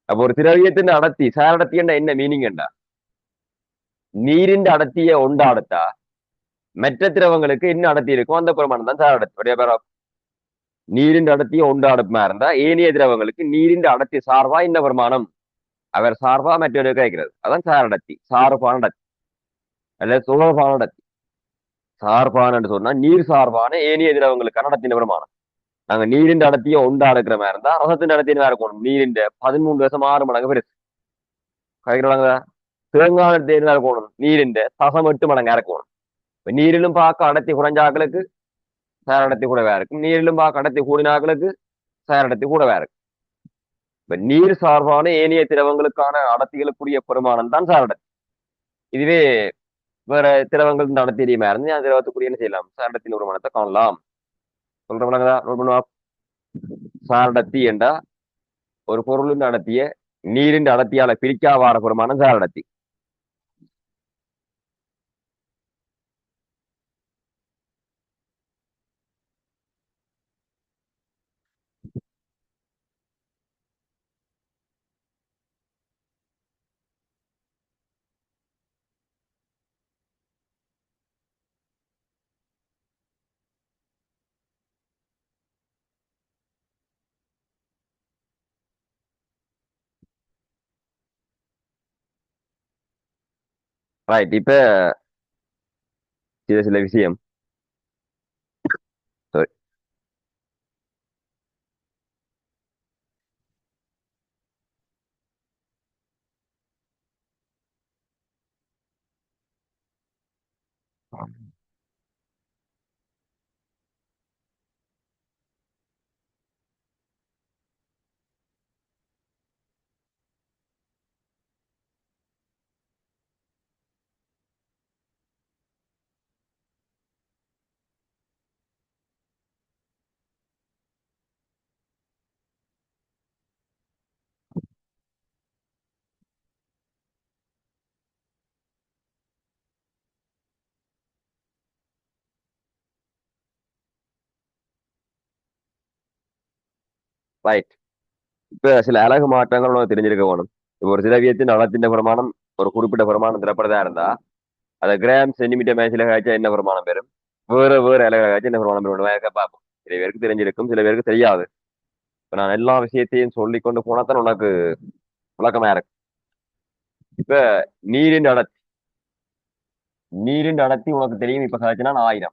Speaker 1: அப்ப ஒரு திரவியத்தின் அடர்த்தி சாரடத்தி என்ன மீனிங் என்றா நீரின் அடர்த்தியை உண்டாடுத்தா மற்ற திரவங்களுக்கு என்ன அடர்த்தி இருக்கும் அந்த பிரமாணம் தான் சாரடத்தி. நீரின் அடர்த்தியை உண்டாடுமா இருந்தா ஏனைய திரவங்களுக்கு நீரின் அடர்த்தி சார்பா இந்த பிரமாணம் அவர் சார்பா மற்றொரு கேட்கிறது. அதான் சாரடத்தி. சார்பான அடர்த்தி அல்ல சுகபான அடர்த்தி. சார்பான சொன்னா நீர் சார்பான ஏனைய திரவங்களுக்கான அடர்த்தின பிரமாணம். நாங்க நீரின் அடர்த்தியை உண்டாடுக்கிற மாதிரி இருந்தா ரசத்தின் அடர்த்தியா இருக்கணும். நீரின் 13.6 மடங்கு பெருசு கேட்கிறாங்க. தேங்காய் தேர்தல் இருக்கணும். நீரின் 8 மடங்கா இருக்கணும். இப்ப நீரிலும் பார்க்க அடர்த்தி குறைஞ்சாக்களுக்கு சாரடத்தி கூடவே இருக்கும். நீரிலும் பார்க்க அடர்த்தி கூடினாக்களுக்கு சாரடத்தி கூடவே இருக்கும். இப்ப நீர் சார்பான ஏனைய திரவங்களுக்கான அடர்த்திகளுக்குரிய பெருமானம் தான் சாரடத்தி. இதுவே வேற திரவங்கள் நடத்தி தெரியுமா இருந்து அந்த திரவத்துக்குரிய என்ன செய்யலாம்? சாரடத்தின் பெருமானத்தை காணலாம். சொல்றவங்களா நோட் பண்ணுவா. சாரடத்தி என்றா ஒரு பொருளின் அடர்த்திய நீரின் அடர்த்தியால பிரிக்கா வார பெருமானம் சார் அடர்த்தி. ரைட். இப்ப சில சில விஷயம். Sorry. ரைட். இப்ப சில அழகு மாற்றங்கள் உனக்கு தெரிஞ்சிருக்க வேணும். இப்ப ஒரு திரவியத்தின் அளத்தின் பிரமாணம் ஒரு குறிப்பிட்ட பிரமாணம் திறப்பதா இருந்தா அதை கிராம் சென்டிமீட்டர் மேட்ச்ல காய்ச்சா என்ன பிரமாணம் பெறும், வேற வேற அழகாக காய்ச்சா என்ன பிரமாணம் பெறும் பார்ப்போம். சில பேருக்கு தெரிஞ்சிருக்கும், சில பேருக்கு தெரியாது. இப்ப நான் எல்லா விஷயத்தையும் சொல்லி கொண்டு போனாதான் உனக்கு விளக்கமா இருக்கும். இப்ப நீரின் அடர்த்தி, நீரின் அடர்த்தி உனக்கு தெரியும். இப்ப காய்ச்சினா 1000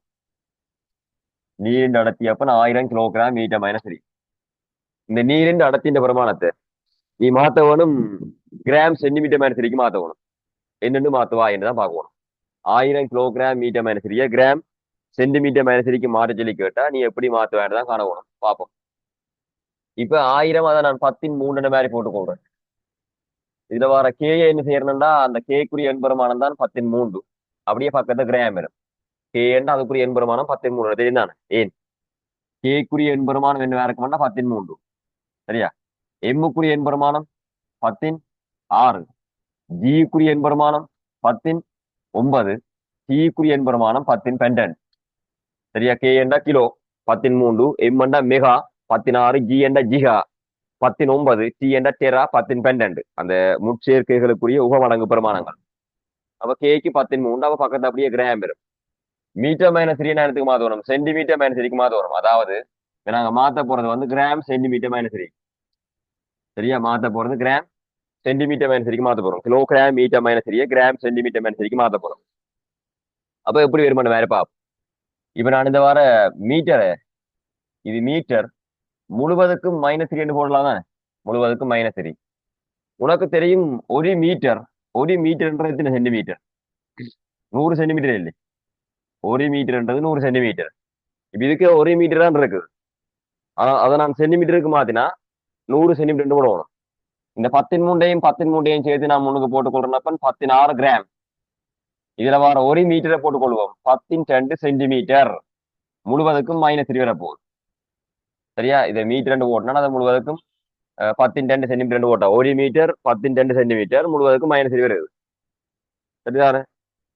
Speaker 1: நீரின் அடர்த்தி அப்ப 1000 கிலோகிராம் மீட்டர் மைனஸ் 3. இந்த நீரின் அடர்த்தியின் பிரமாணத்தை நீ மாத்த வேணும், கிராம் சென்டிமீட்டர் மைனஸ் 3க்கு மாத்த வேணும். என்னன்னு மாத்துவா என்னதான் பார்க்கணும். 1000 kilogram metre minus 3 gram centimetre minus 3க்கு மாற்ற சொல்லி கேட்டா நீ எப்படி மாத்துவான்னு காணணும் பார்ப்போம். இப்ப 1000 அதை நான் 10 மாதிரி போட்டுக்கொள்றேன். இதுல வர கே என்ன செய்யறதுன்னா அந்த கேக்குரிய எண்பெருமானம் தான் 10 அப்படியே பக்கத்துல கிராம் வரும். கே என்ன அதுக்குரிய எண்பெருமானம் 10 தெரியும் தானே. ஏன் கேக்குரிய எண்பெருமானம் என்ன இருக்கும்னா 10 சரியா. எம்முக்குரிய எண்பெருமானம் 10 ஜிக்குரிய எண்பெருமானம் 10 சிக்குரிய எண்பெருமானம் 10 சரியா. கே என்றா கிலோ 13, எம் என்றா மெகா 16, ஜி என்ற ஜிகா 19, டி என்ற டெரா 10 அந்த முட்சேர்க்கைகளுக்குரிய உபமடங்கு பிரமாணங்கள். அப்ப கேக்கு 13 அவ பக்கத்து அப்படியே கிராம் வரும். மீட்டர் மைனஸ் 3 நேரத்துக்கு மாத்த வரும், சென்டிமீட்டர் மைனஸ் 3க்கு மாத்த வரும். அதாவது நாங்க மாத்த போறது வந்து கிராம் சென்டிமீட்டர் மைனஸ் 3 சரியா. மாத்த போறது கிராம் சென்டிமீட்டர் மைனஸ் 3க்கு மாத்த போறோம். Kilogram metre minus 3 gram centimetre minus 3க்கு மாத்த போறோம். அப்ப எப்படி வருமானம் வேற பாப்போம். இப்ப நான் இந்த வார மீட்டரை, இது மீட்டர் முழுவதுக்கும் -3 போடலாம் தான். முழுவதுக்கும் -3. உனக்கு தெரியும் ஒரு மீட்டர்ன்றது எத்தனை சென்டிமீட்டர்? 100 சென்டிமீட்டர் இல்லை. ஒரு மீட்டர்ன்றது 100 சென்டிமீட்டர். இப்ப இதுக்கு ஒரு மீட்டர் தான் இருக்குது. ஆனா அதை நான் சென்டிமீட்டருக்கு மாத்தினா 100 சென்டிமீட்டர் போடணும். இந்த 13 சேர்த்து நான் முன்னுக்கு போட்டுக்கொள்றேன் 16 கிராம். இதுல வர ஒரு மீட்டரை போட்டுக்கொள்வோம் 12 சென்டிமீட்டர். முழுவதுக்கும் -3 வர போகுது சரியா. இதை மீட்டர் போட்டோம்னா அதை முழுவதுக்கும் 12 சென்டிமீட்டர் போட்டா ஒரு மீட்டர் 12 சென்டிமீட்டர் முழுவதுக்கும் -3 வருது சரிதானே.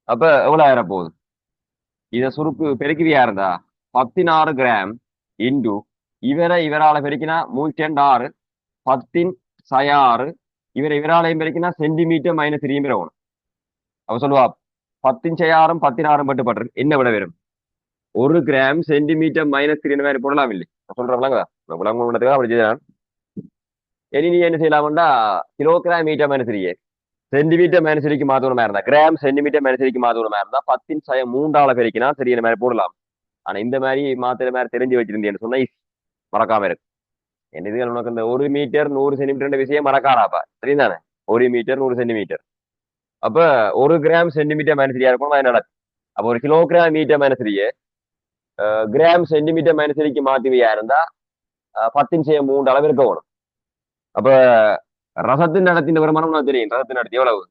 Speaker 1: அப்ப எவ்வளவு ஆயிர போகுது? இதை சுருக்கு பெருக்கிவியா இருந்தா 16 கிராம் இன்டு இவரால பெருக்கினா 106 10 இவராலையும் பெருக்கினா சென்டிமீட்டர் -3 வரணும். அவ சொல்லுவா 10 16 பட்டு என்ன விட வரும்? 1 கிராம் சென்டிமீட்டர் -3 மாதிரி போடலாம் இல்லை சொல்றாங்க. அப்படி செய்யலாம். இனி நீ என்ன செய்யலாம்டா கிலோகிராம் மீட்டர் -3 சென்டிமீட்டர் -3க்கு மாத்தூரமா இருந்தா கிராம் சென்டிமீட்டர் -3க்கு மாத்தூரமா இருந்தா 10 பெருக்கினா சரி இந்த மாதிரி போடலாம். ஆனா இந்த மாதிரி மாத்திர மாதிரி தெரிஞ்சு வச்சிருந்தேன்னு சொன்னா மறக்காம இருக்கு. என் இது உனக்கு இந்த 1 மீட்டர் 100 சென்டிமீட்டர் விஷயம் மறக்காடாப்பா சரிதானே. 1 மீட்டர் 100 சென்டிமீட்டர். அப்ப 1 கிராம் சென்டிமீட்டர் -3 இருக்கும் நடக்கும். அப்ப 1 கிலோகிராம் மீட்டர் -3 கிராம் சென்டிமீட்டர் -3க்கு மாத்திவையா இருந்தா 10 அளவு இருக்க வேணும். அப்ப ரசத்தின் நடத்தின் வருமானம் நான் தெரியும். ரசத்தின் நடத்தி எவ்வளவு?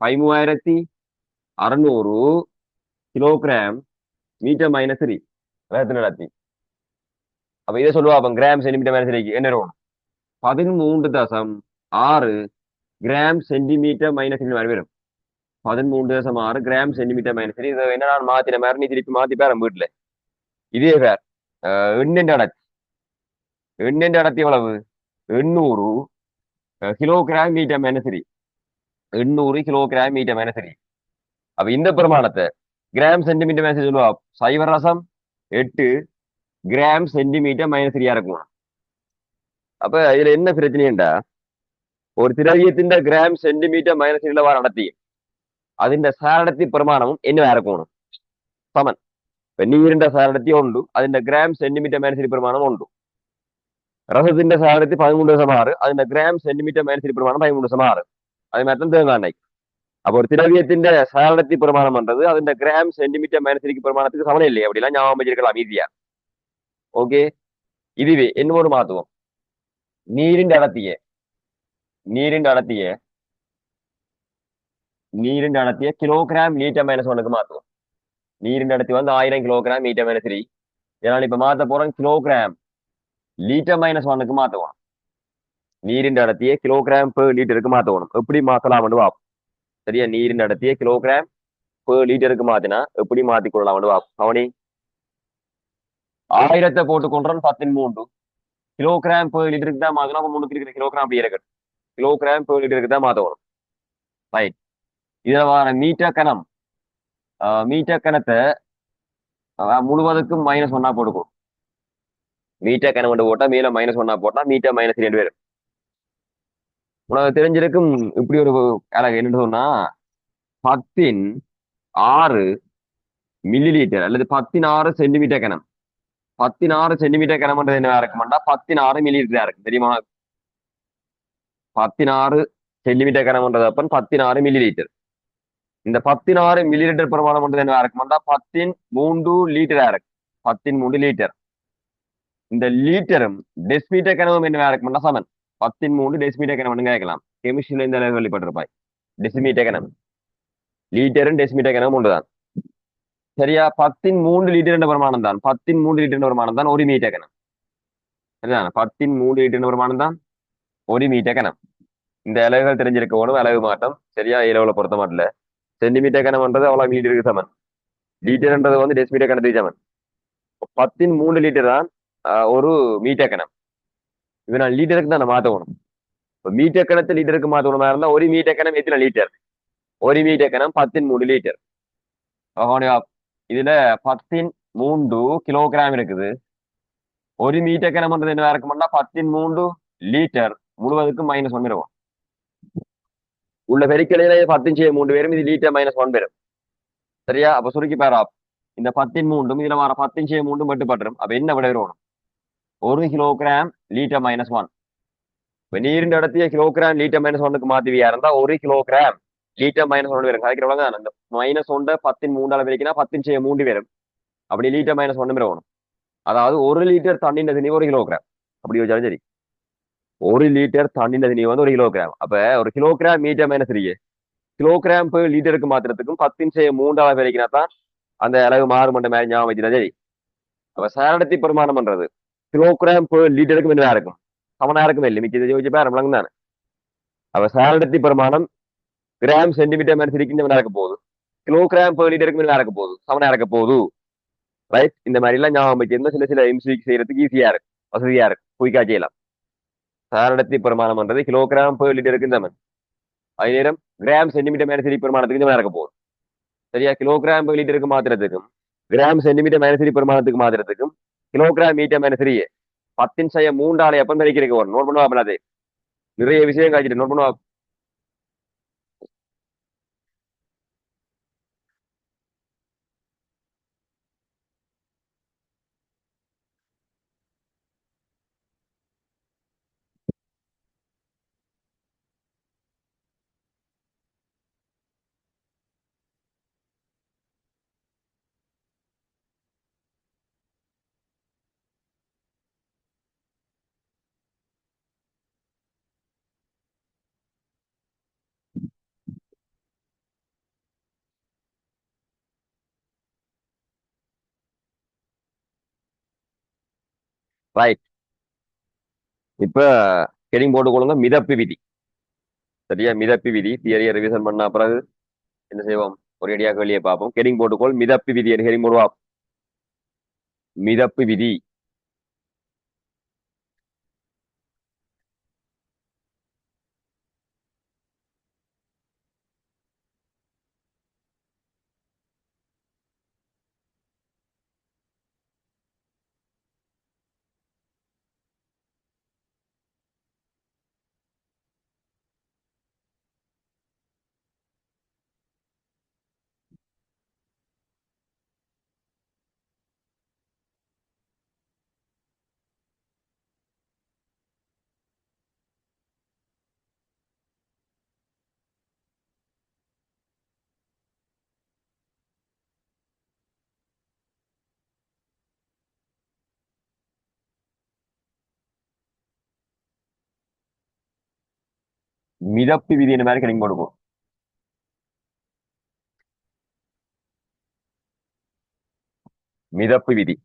Speaker 1: 13,600 கிலோகிராம் மீட்டர் -3 ரசத்தின் நடத்தி. அப்ப இதை சொல்லுவா அப்ப கிராம் சென்டிமீட்டர் -3க்கு என்ன இருக்கும்? 13.6 6 கிராம் சென்டிமீட்டர் மைனஸ் வரும். 13.6 கிராம் சென்டிமீட்டர் மைனஸ் இதை என்ன நான் மாத்தின மாதிரி நீ திருப்பி மாத்தி பேர வீட்டுல இதே பேர் எண்ணெய் அடர்த்தி. எண்ணெய் அடர்த்தி எவ்வளவு? 800 kilogram metre minus 800 kilogram metre minus. அப்ப இந்த பிரமாணத்தை கிராம் சென்டிமீட்டர் மைனஸ் சொல்லுவா. சைவ ரசம் 8 கிராம் சென்டிமீட்டர் மைனஸ் இருக்கும். அப்ப இதுல என்ன பிரச்சனைண்டா, ஒரு திரவியத்தின் கிராம் சென்டிமீட்டர் மைனஸ் வர நடத்தி അതിന്റെ സാരടത്തി പ്രമാണവും എന്നെ ആരക്കോണം സമൻ. ഇപ്പൊ നീരിന്റെ സാരടത്തി ഉണ്ട്, അതിന്റെ ഗ്രാം സെന്റിമീറ്റർ മൈനസ് പ്രമാണം ഉണ്ട്. രസത്തിന്റെ സാരടത്തി 13.6, അതിന്റെ ഗ്രാം സെന്റിമീറ്റർ മൈനസ് പ്രമാണം 13.6. അത് മാറ്റം തേങ്ങാണ്ടായി. அப்போ ஒரு திரவியத்தின் சாரடத்தி பிரமாணம் பண்றது അതിന്റെ கிராம் சென்டிமீட்டர் மைனஸ் பிரமாணத்துக்கு சமனம் இல்லையே, அப்படிலாம் ஞாபகம் வச்சிருக்கலாம் ஈஸியா. ஓகே, இதுவே இன்னொரு மாத்துவோம். நீரின் அடர்த்தியை நீரின் அடர்த்தியை நீரின் அடர்த்தியை கிலோகிராம் மீட்டர் மைனஸ் ஒன்னுக்கு மாத்துவோம். நீரின் அடர்த்தி வந்து 1000 கிலோகிராம் மீட்டர் மைனஸ். இதனால இப்ப மாத்த போறோம் கிலோகிராம் லீட்டர் மைனஸ் ஒன்னுக்கு மாத்துவோம். நீரின் அடர்த்தியை கிலோகிராம் பெர் லிட்டருக்கு மாத்தணும். எப்படி மாத்தலாம்னு பார்ப்போம். சரியா, நீரின் அடர்த்தியை கிலோகிராம் பெர் லிட்டருக்கு மாத்தினா எப்படி மாத்திக்கொள்ளலாம்னு பார்ப்போம். அவனி 1000 போட்டுக்கொண்டோம் 13 கிலோகிராம் பெர் லிட்டருக்கு தான் மாத்தணும். அப்ப முன்னுக்கு இருக்கிற கிலோகிராம் அப்படி இருக்கு, கிலோகிராம் பெர் லிட்டருக்கு தான் மாத்தணும். ரைட். இதுல வர மீட்டர் கணம், மீட்டர் கணத்தை முழுவதுக்கும் -1 போட்டுக்கும். மீட்டர் கணம் போட்டா மேல -1 போட்டா மீட்டர் மைனஸ் 2 பேரும். உனக்கு தெரிஞ்சிருக்கும் இப்படி ஒரு அழகு என்ன சொன்னா 16 மில்லி லிட்டர் அல்லது 16 சென்டிமீட்டர் கணம். 16 சென்டிமீட்டர் கணம்ன்றது என்ன இருக்குமாண்டா 16 மில்லி லிட்டரா இருக்கு தெரியுமா? 16 சென்டிமீட்டர் கணம்ன்றது அப்ப 16 மில்லி லிட்டர். இந்த 16 மில்லி லிட்டர் பிரமாணம் என்ன இருக்குமாண்டா 13 லிட்டரா இருக்கு. 13 லிட்டர். இந்த லிட்டரும் டெசிமீட்டர் கணமும் என்ன இருக்குமாண்டா சமன். 13 டெசிமீட்டர் கணம் கேட்கலாம். கெமிஸ்ட்ரியில இந்த அளவு வெளிப்பட்டிருப்பாய். டெசிமீட்டர் கணம் லிட்டரும் டெசிமீட்டர் கணம் ஒன்றுதான். சரியா, 13 லிட்டர் என்ற பிரமாணம் தான். 13 லிட்டர் என்ற பிரமாணம் தான் 1 மீட்டர் கணம். சரிதான், 13 லிட்டர் என்ற பிரமாணம் தான் 1 மீட்டர் கணம். இந்த அளவுகள் தெரிஞ்சிருக்க ஓடும் அளவு மாற்றம். சரியா, இளவுல பொறுத்த மாட்டல. சென்டிமீட்டர் கணம்ன்றது அவ்வளவு மீட்டருக்கு சமன். லிட்டர்ன்றது வந்து டெசிமீட்டர் கணத்துக்கு சமன். 13 லிட்டர் தான் ஒரு மீட்டர் கணம். இது நான் லிட்டருக்கு தான் மாத்தணும். இப்போ மீட்டர் கணத்தை லிட்டருக்கு மாத்தணுமா இருந்தா 1 மீட்டர் கணம் எத்தனை லிட்டர்? 1 மீட்டர் கணம் 13 லிட்டர். இதுல 13 கிலோகிராம் இருக்குது. 1 மீட்டர் கணம்ன்றது என்ன இருக்கும்னா 13 லிட்டர் முழுவதுக்கும் -1 இருக்கும். உள்ள பெருக்கலையில 10 பேரும் இது லிட்டர் -1 பேரும். சரியா, அப்ப சுருக்கி பாரா இந்த 13 இதுல வர 10 மட்டுப்பட்டுரும். அப்ப என்ன விட வரும்? 1 கிலோகிராம் லிட்டர் -1. இப்ப நீரின் அடர்த்திய கிலோகிராம் லிட்டர் -1க்கு மாத்திவியா இருந்தா 1 கிலோகிராம் லிட்டர் -1 வரும். கதைக்கிறவங்க அந்த -1 13 வரைக்கும் 10 பேரும். அப்படி லிட்டர் -1 வரும். அதாவது 1 லிட்டர் தண்ணின் தண்ணி 1 கிலோகிராம். அப்படி வச்சாலும் சரி, 1 லிட்டர் தண்ணின் தண்ணி வந்து 1 கிலோகிராம். அப்ப 1 கிலோகிராம் மீட்டர் -3 கிலோகிராம் பெர் லிட்டருக்கு மாத்திரத்துக்கும் 10 வரைக்கும் தான் அந்த அளவு மாறுமன்ற மாதிரி ஞாபகம் வச்சுதான் சரி. அப்ப சாரடத்தி பெருமானம் பண்றது கிலோகிராம் பெர் லிட்டருக்கு என்ன இருக்கும்? சமனா இருக்குமே இல்லை, மிச்சத்தை யோசிச்சு பாரு தானே. அப்ப சாரடத்தி பெருமானம் கிராம் சென்டிமீட்டர் -3 நடக்க போகுது. கிலோகிராம் பெர் லிட்டருக்கு நடக்க போகுது, சமனா இருக்க போகுது. ரைட். இந்த மாதிரி எல்லாம் ஞாபகம் வச்சிருந்தா சில எம்சிக்கு செய்யறதுக்கு ஈஸியா இருக்கு, வசதியா இருக்கு, குயிக்கா செய்யலாம். சாரடத்தி பெருமானம் பண்றது கிலோகிராம் பெர் லிட்டருக்கு சமன். அதே நேரம் கிராம் சென்டிமீட்டர் -3 பெருமானத்துக்கு நடக்க போகுது. சரியா, கிலோகிராம் பெர் லிட்டருக்கு மாத்திரத்துக்கும் கிராம் சென்டிமீட்டர் -3 பெருமானத்துக்கு மாத்திரத்துக்கும் கிலோகிராம் மீட்டர் -3 10⁻³ எப்ப வரைக்கும் வரும். நோட் பண்ணுவா பண்ணாது, நிறைய விஷயம் காய்ச்சிட்டு நோட் பண்ணுவா. ரைட். இப்ப ஹெடிங் போட்டுக்கொள்ளுங்க மிதப்பு விதி. சரியா? மிதப்பு விதி தியரியை ரிவிஷன் பண்ண பிறகு என்ன செய்வோம்? ஒரு அடியாக வெளியே பார்ப்போம். ஹெடிங் போட்டுக்கோள் மிதப்பு விதி என்று ஹெடிங் போடுவா. மிதப்பு விதி. மிதப்பு விதி என்ன மாதிரி ஹெடிங் போட்டுக்கோம். மிதப்பு விதி.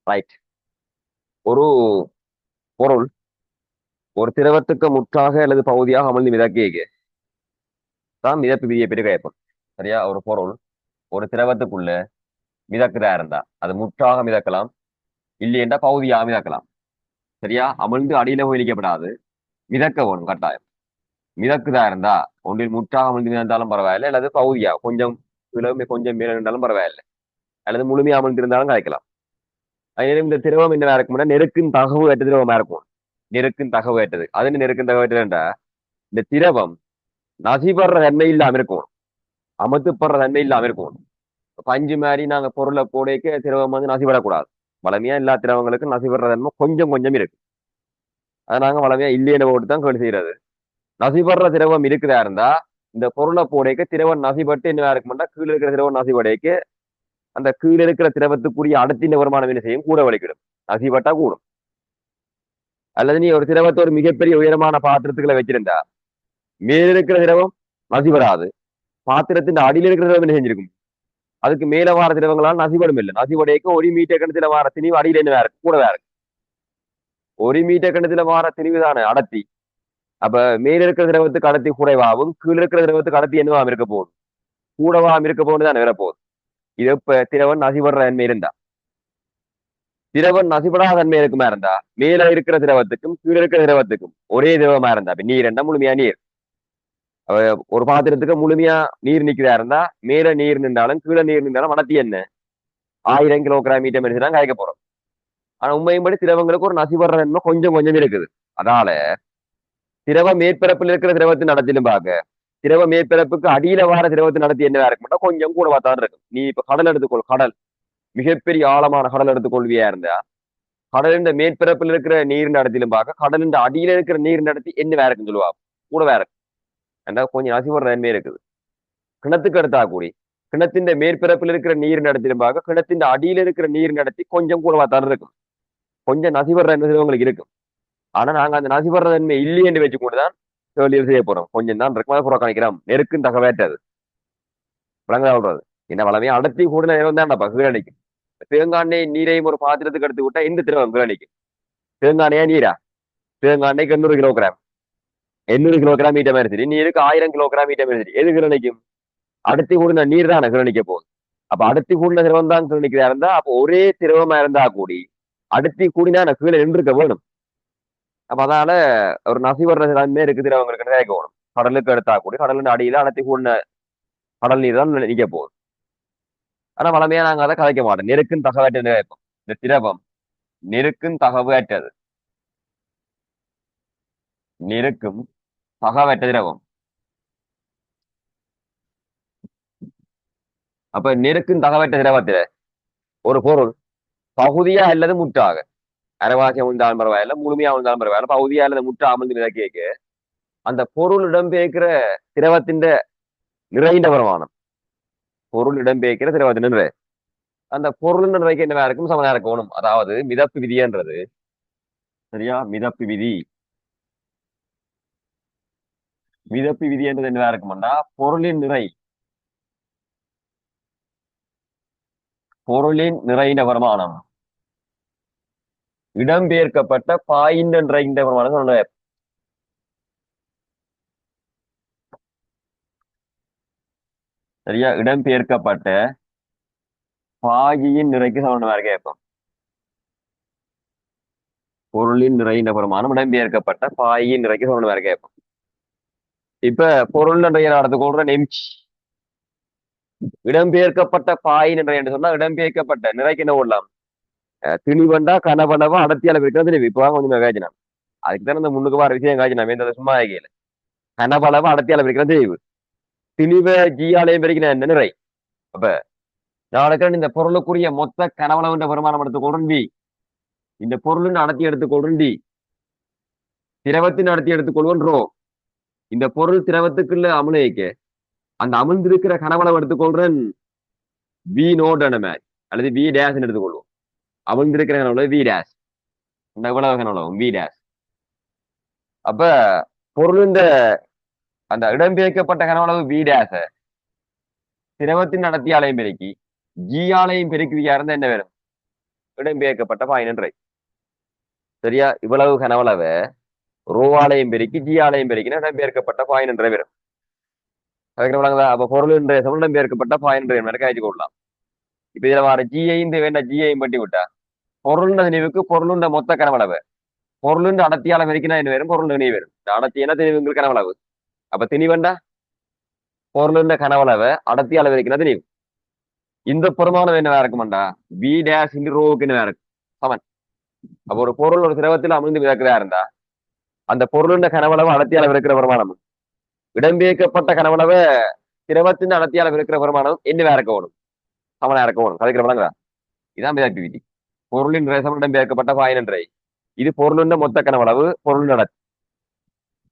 Speaker 1: ரைட். ஒரு பொருள் ஒரு திரவத்துக்கு முற்றாக அல்லது பகுதியாக அமர்ந்து மிதக்க தான் மிதப்பு விதியை பற்றி கேட்போம். சரியா? ஒரு பொருள் ஒரு திரவத்துக்குள்ள மிதக்குதா இருந்தா அது முற்றாக மிதக்கலாம், இல்லையென்றா பகுதியாக மிதக்கலாம். சரியா? அமிழ்ந்து அடியில போய் இழிக்கப்படாது, மிதக்க வேணும் கட்டாயம். மிதக்குதா இருந்தா ஒன்றில் முற்றாக அமிழ்ந்து மிதந்தாலும் பரவாயில்லை, அல்லது பகுதியா கொஞ்சம் விலகுமே கொஞ்சம் மேல இருந்தாலும் பரவாயில்லை, அல்லது முழுமையா அமிழ்ந்திருந்தாலும் கலைக்கலாம். அதனால இந்த திரவம் என்ன இருக்கும்னா நெருக்கின் தகவு ஏற்ற திரவமா இருக்கும். நெருக்கின் தகவு ஏற்றது. அது என்ன நெருக்கின் தகவு ஏற்றதுன்றா இந்த திரவம் நசிபடுற தன்மை இல்லாம இருக்கும், அமர்த்துப்படுற தன்மை இல்லாம இருக்கும். பஞ்சு மாதிரி நாங்க பொருளை போடைக்க திரவம் வந்து நசிபடக்கூடாது. வளமையா எல்லா திரவங்களுக்கும் நசிபடுற தன்மை கொஞ்சம் கொஞ்சம் இருக்கு. அதை நாங்க வளமையா இல்லைன்னு போட்டு தான் கேள்வி செய்யறது. நசிபடுற திரவம் இருக்குதா இருந்தா இந்த பொருளை போடைக்க திரவம் நசிபட்டு என்ன இருக்கும்னா கீழே இருக்கிற திரவம் நசிபடைக்க அந்த கீழே இருக்கிற திரவத்துக்குரிய அடுத்தின் வருமானம் என்ன செய்யும்? கூட வலிக்கிடும். நசிபட்டா கூடும். அல்லது நீ ஒரு திரவத்தை ஒரு மிகப்பெரிய உயரமான பாத்திரத்துக்குள்ள வச்சிருந்தா மேல இருக்கிற திரவம் நசிபடாது, பாத்திரத்தின் அடியில் இருக்கிற திரவம் என்ன செஞ்சிருக்கும்? அதுக்கு மேல வார திரவங்களால் நசிபடும் இல்லை. நசிபடையக்க ஒரு மீட்டர் கணத்துல வார திணிவு அடியில் என்ன இருக்கு? கூட வேற ஒரு மீட்டர் கணத்துல வார திணிவு தானே அடர்த்தி. அப்ப மேல இருக்கிற திரவத்துக்கு அடர்த்தி குறைவாகவும் கீழே இருக்கிற திரவத்துக்கு அடர்த்தி என்னவாம் இருக்க போகுது? கூடவாம் இருக்க போகுது தான் வரப்போகுது. இது இப்ப திரவன் நசிபடுற தன்மை இருந்தா. திரவன் நசிபடாத தன்மை இருக்குமா இருந்தா மேல இருக்கிற திரவத்துக்கும் கீழே இருக்கிற திரவத்துக்கும் ஒரே திரவமா இருந்தா இப்ப நீர் என்ன முழுமையா நீர். ஒரு பாத்திரத்துக்கு முழுமையா நீர் நிக்கிறதா இருந்தா மேல நீர் நின்றாலும் கீழே நீர் நின்றாலும் அடர்த்தி என்ன? 1000 கிலோகிராம் மீட்டர் மெரிச்சு தான் காய்க்க போறோம். ஆனா உண்மையும்படி திரவங்களுக்கு ஒரு நசிபடுற தன்மை கொஞ்சம் கொஞ்சம் இருக்குது. அதனால திரவ மேற்பரப்பில் இருக்கிற திரவத்தின் நடத்திலும் பார்க்க திரவ மேற்பரப்புக்கு அடியில வார திரவத்தின் நடத்தி என்ன இருக்க மாட்டா கொஞ்சம் கூட பார்த்தான் இருக்கும். நீ இப்ப கடல் எடுத்துக்கொள், கடல் மிகப்பெரிய ஆழமான கடல் எடுத்துக்கொள்வியா இருந்தா கடலின் மேற்பரப்பில் இருக்கிற நீர் நடத்திலும் பார்க்க கடலின் அடியில இருக்கிற நீர் நடத்தி என்ன இருக்குன்னு சொல்லுவா? கூட வேற ஏன்னா கொஞ்சம் நசிபடுற தன்மை இருக்குது. கிணத்துக்கு எடுத்தா கூடி கிணத்தின் மேற்பரப்பில் இருக்கிற நீர் நடத்திலும் பார்க்க கிணத்தின் அடியில இருக்கிற நீர் நடத்தி கொஞ்சம் கூட பார்த்தான் இருக்கும். கொஞ்சம் நசிபடுற உங்களுக்கு இருக்கும். ஆனா நாங்க அந்த நசிபடுற தன்மை இல்லையென்று வச்சுக்கொண்டுதான் கேள்வி செய்ய போறோம். கொஞ்சம் தான் இருக்குமா புறக்கணிக்கிறோம். நெருக்கும் தகவேற்றது விளங்க சொல்றது. என்ன வளமையா அடர்த்தி கூட நேரம் தான் கீழடிக்கும். தேங்காய் எண்ணெய் நீரையும் ஒரு பாத்திரத்துக்கு எடுத்து விட்டா இந்த திரவம் கீழடிக்கும். தேங்காய் எண்ணெயா நீரா? தேங்காய் எண்ணெய்க்கு 800 கிலோகிராம், 800 கிலோகிராம் மீட்ட மாதிரி சரி, நீருக்கு 1000 கிலோகிராம் மீட்ட மாதிரி சரி, எது கிரணிக்கும்? அடர்த்தி கூடின நீர் தான் கிரணிக்க போகுது. அப்ப அடர்த்தி கூடின திரவம் தான் கிரணிக்கிறதா இருந்தா அப்ப ஒரே திரவமா இருந்தா கூடி அடர்த்தி கூடினா நான் கீழே நின்றுக்க வேணும். அப்ப அதனால ஒரு நசிவர்ற தன்மை இருக்கு திரவங்களுக்கு கேட்க வேணும். கடலுக்கு எடுத்தா கூடி கடலின் அடியில அடர்த்தி கூடின கடல் நீர் தான் நிக்க போகுது. ஆனா வளமையா நாங்க அதை கதைக்க மாட்டோம். நெருக்கும் தகவற்ற கேட்போம். இந்த திரவம் நெருக்கும் தகவற்றது. நெருக்கும் தகவற்ற திரவம். அப்ப நெருக்கும் தகவற்ற திரவத்துல ஒரு பொருள் பகுதியா அல்லது முற்றாக அரைவாசி அமிழ்ந்தாலும் பரவாயில்ல, முழுமையா அமிழ்ந்தாலும் பரவாயில்ல, பகுதியா அல்லது முற்றா அமிழ்ந்து கேட்க அந்த பொருள் இடம்பெயர்க்கிற திரவத்தின் நிறைந்த பிரமாணம். பொருள் இடம்பெயர்க்கிற திரவத்தின் நிறை அந்த பொருள் நிறைக்கு என்னவா இருக்கும்? சமனா இருக்கணும். அதாவது மிதப்பு விதின்றது. சரியா? மிதப்பு விதி. மிதப்பு விதி என்றது என்னவா இருக்கும்டா பொருளின் நிறை, பொருளின் நிறைந்த வருமானம் இடம்பெயர்க்கப்பட்ட பாயின் நிறைந்த வருமானம் சொல்ல. சரியா? இடம்பெயர்க்கப்பட்ட பாகியின் நிறைக்கு சமணமா இருக்க கேட்போம். பொருளின் நிறைந்த பெருமானம் இடம்பெயர்க்கப்பட்ட பாயின் நிறைக்கு சமணமா இருக்க கேட்போம். இப்ப பொருள் நிறைய நடத்துக்கொள்ற நெம்ச் இடம்பெயர்க்கப்பட்ட பாயின் நிறை என்று சொன்னா இடம்பெயர்க்கப்பட்ட நிறைக்கு என்ன கொள்ளலாம்? திணிவண்டா கனவளவா அடர்த்தியால இருக்கிறது தெரியும். இப்ப கொஞ்சம் காய்ச்சினா அதுக்கு தானே இந்த முன்னுக்கு வர விஷயம் காய்ச்சினா இந்த சும்மா ஆகியல கனவளவா அடர்த்தியால இருக்கிறது தெரியும். திணிவ ஜியாலயம் பெருக்கின என்ன நிறை. அப்ப நாளைக்கு இந்த பொருளுக்குரிய மொத்த கனவளவுன்ற பெருமானம் எடுத்துக்கொள்றேன் வி. இந்த பொருளின் அடர்த்தி எடுத்துக்கொள்றேன் டி. திரவத்தின் அடர்த்தி எடுத்துக்கொள்வோம் ரோ. இந்த பொருள் திரவத்துக்குள்ள அமுலைக்கு அந்த அமிழ்ந்திருக்கிற கனவளவு எடுத்துக்கொள்றேன் வி நோட் மாதிரி அல்லது வி டேஸ் எடுத்துக்கொள்வோம். அமிழ்ந்திருக்கிற கனவளவு வி டேஸ். இந்த இவ்வளவு கனவளவு வி டேஸ். அப்ப பொருள் அந்த இடம்பெயர்க்கப்பட்ட கனவளவு வி டேஸ திரவத்தின் அடர்த்தி ஆலயம் பெருக்கி ஜி ஆலயம் பெருக்குவியா இருந்தா என்ன வேணும்? இடம்பெயர்க்கப்பட்ட பாயினன்றை. சரியா? இவ்வளவு கனவளவை ரோ ஆலயம் பெருக்கி ஜி ஆலயம் பெருக்கினா இடம்பெயர்க்கப்பட்ட பாயினன்றை வரும். அதுக்கு அப்ப பொருள் இடம்பெயர்க்கப்பட்ட பாயினன்றை மாதிரி காய்ச்சி கொள்ளலாம். இப்ப இதுல வர ஜியையும் வேண்டாம் ஜியையும் பட்டி விட்டா பொருளுண்ட நினைவுக்கு பொருளுண்ட மொத்த கனவளவு பொருளுண்ட அடர்த்தியால பெருக்கினா என்ன வரும்? பொருள் நினைவு வரும். அடர்த்தினா திணிவுங்கள் கனவளவு. அப்ப திணிவண்டா பொருளுண்ட கனவளவை அடர்த்தியால பெருக்கினா திணிவு. இந்த பெருமானம் என்னவா இருக்குமாண்டா வி டேஷ் இன்டு ரோவுக்கு என்னவா இருக்கும்? சமன். அப்ப ஒரு பொருள் ஒரு திரவத்தில் அமிழ்ந்து மிதக்கிறதா இருந்தா அந்த பொருளுண்ட கனவளவு அடர்த்தியால இருக்கிற பெருமானம் இடம்பெயர்க்கப்பட்ட கனவளவை திரவத்தின் அடர்த்தியால இருக்கிற பெருமானம் என்னவா இருக்க வேணும்? சமனா இருக்க வேணும். கதைக்கிற வழங்குதா? இதான் ஆக்டிவிட்டி. பொருளின் சமன் இடம்பெயர்க்கப்பட்ட பாயினன்றை. இது பொருளுண்ட மொத்த கனவளவு பொருள் அடர்த்தி.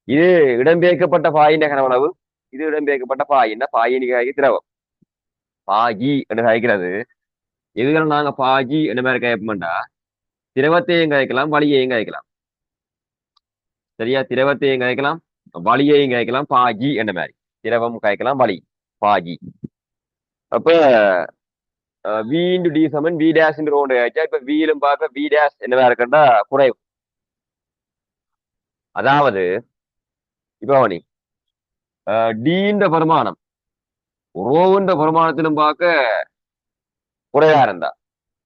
Speaker 1: இது இடம்பெயர்க்கப்பட்ட பாயின கனவளவு. இது இடம்பெயர்க்கப்பட்ட பாயின பாயினிகாகி திரவம். பாகி என்று கழிக்கிறது. எதுகள் நாங்க பாகி என்ன மாதிரி கயப்போம்டா திரவத்தையும் கழிக்கலாம் வலியையும் கழிக்கலாம். சரியா? திரவத்தையும் கழிக்கலாம் வலியையும் கழிக்கலாம். பாகி என்ன மாதிரி திரவம் கழிக்கலாம் வலி பாகி. அப்ப வி இன்டு டி சமன் வி டேஷ் இன்டு ரோண்டு ஆயிடுச்சா. இப்ப வீலும் பார்க்க வி டேஷ் என்னவா இருக்குன்னா குறைவு. அதாவது இப்ப அவனி டீன்ற பெருமானம் ரோவுன்ற பெருமானத்திலும் பார்க்க குறைவா இருந்தா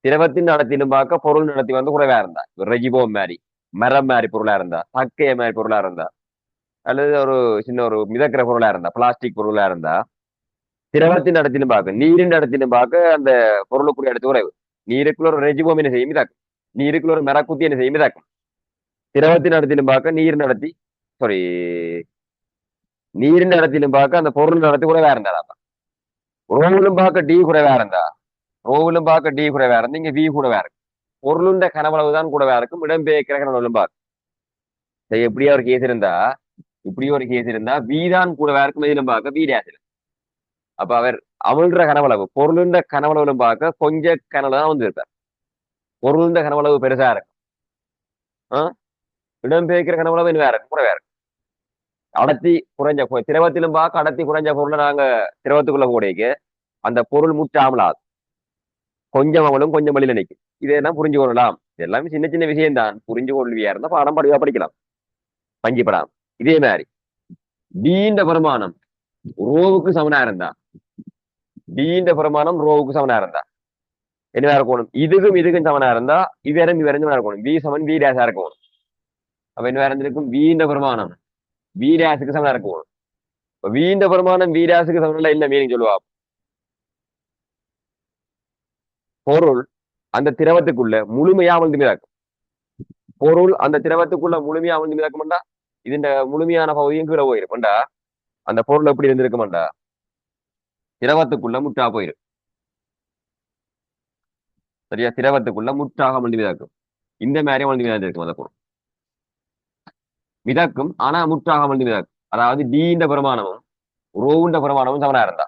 Speaker 1: திரவத்தின் நடத்திலும் பார்க்க பொருள் நடத்தி வந்து குறைவா இருந்தா ரெஜிபோ மாதிரி மரம் மாதிரி பொருளா இருந்தா சக்கைய மாதிரி பொருளா இருந்தா அல்லது ஒரு சின்ன ஒரு மிதக்கிற பொருளா இருந்தா பிளாஸ்டிக் பொருளா இருந்தா திரவத்தின் இடத்திலும் பார்க்க நீரின் இடத்திலும் பார்க்க அந்த பொருளுக்குரிய இடத்து குறைவு. நீருக்குள்ள ஒரு ரெஜிபோம் என்ன செய்யும் இதாக்கும். நீருக்குள்ள ஒரு மரக்குத்தி என்ன செய்யும் இதாக்கும். திரவத்தின் இடத்திலும் பார்க்க நீர் நடத்தி சாரி நீரின் இடத்திலும் பார்க்க அந்த பொருள் நடத்தி குறைவா இருந்தா ரோவிலும் பார்க்க டி குறைவா இருந்தா ரோவிலும் பார்க்க டி குறைவா இருந்தா இங்க வி கூடவா இருக்கு. பொருளுண்ட கனவளவு தான் கூடவா இருக்கும். இடம்பெயர்க்கிற கனவளவும் பார்க்க. சரி எப்படியா ஒரு கேஸ் இருந்தா இப்படி ஒரு கேஸ் இருந்தா வி தான் கூடவா இருக்கும். இதிலும் பார்க்க வி டேஸ். அப்ப அவர் அமிழ்ற கனவளவு பொருளுண்ட கனவளவுலும் பார்க்க கொஞ்ச கனவுல தான் வந்து இருப்பார். பொருளுண்ட கனவளவு பெருசா இருக்கும். இடம்பெயர்க்கிற கனவளவு என்ன வேற இருக்கும். கூட வேற அடர்த்தி குறைஞ்ச திரவத்திலும் பார்க்க அடர்த்தி குறைஞ்ச பொருளை நாங்க திரவத்துக்குள்ள கூடைக்கு அந்த பொருள் முற்றாமலாது கொஞ்சம் அவளும் கொஞ்சம் வழியில நிற்கும். இதெல்லாம் புரிஞ்சு கொள்ளலாம். இதெல்லாம் சின்ன சின்ன விஷயம் தான். புரிஞ்சு கொள்வியா இருந்தா பாடம் படிவா படிக்கலாம் பஞ்சிப்படாம். இதே மாதிரி டீன்ற பெருமானம் ரோவுக்கு சமனா இருந்தா டீன்ற பெருமானம் ரோவுக்கு சமனா இருந்தா என்ன இருக்கணும்? இதுக்கும் சமனா இருந்தா இவரும் சமனா இருக்கணும். வி சமன் வி டேஸா இருக்கணும். அப்ப என்ன இருந்திருக்கும்? வீண்ட பெருமானம் வி டேஸுக்கு சமனா இருக்கணும். இப்ப வீண்ட பெருமானம் வி டேஸுக்கு சமனா என்ன மீனிங் சொல்லுவா? பொருள் அந்த திரவத்துக்குள்ள முழுமையா அமர்ந்து மிதக்கும். பொருள் அந்த திரவத்துக்குள்ள முழுமையா அமர்ந்து மிதக்கும்டா இதுண்ட முழுமையான பகுதியும் கீழே போயிருக்கும்டா அந்த பொருள் எப்படி இருந்திருக்கும்டா திரவத்துக்குள்ள முற்றா போயிரு. சரியா? திரவத்துக்குள்ள முற்றாக அமர்ந்து மிதக்கும். இந்த மாதிரி அமர்ந்து மிதக்கும் அந்த பொருள் மிதக்கும். ஆனா முற்றாக அமர்ந்து மிதக்கும். அதாவது டீன்ற பெருமானமும் ரோவுண்ட பெருமானமும் சமனா இருந்தா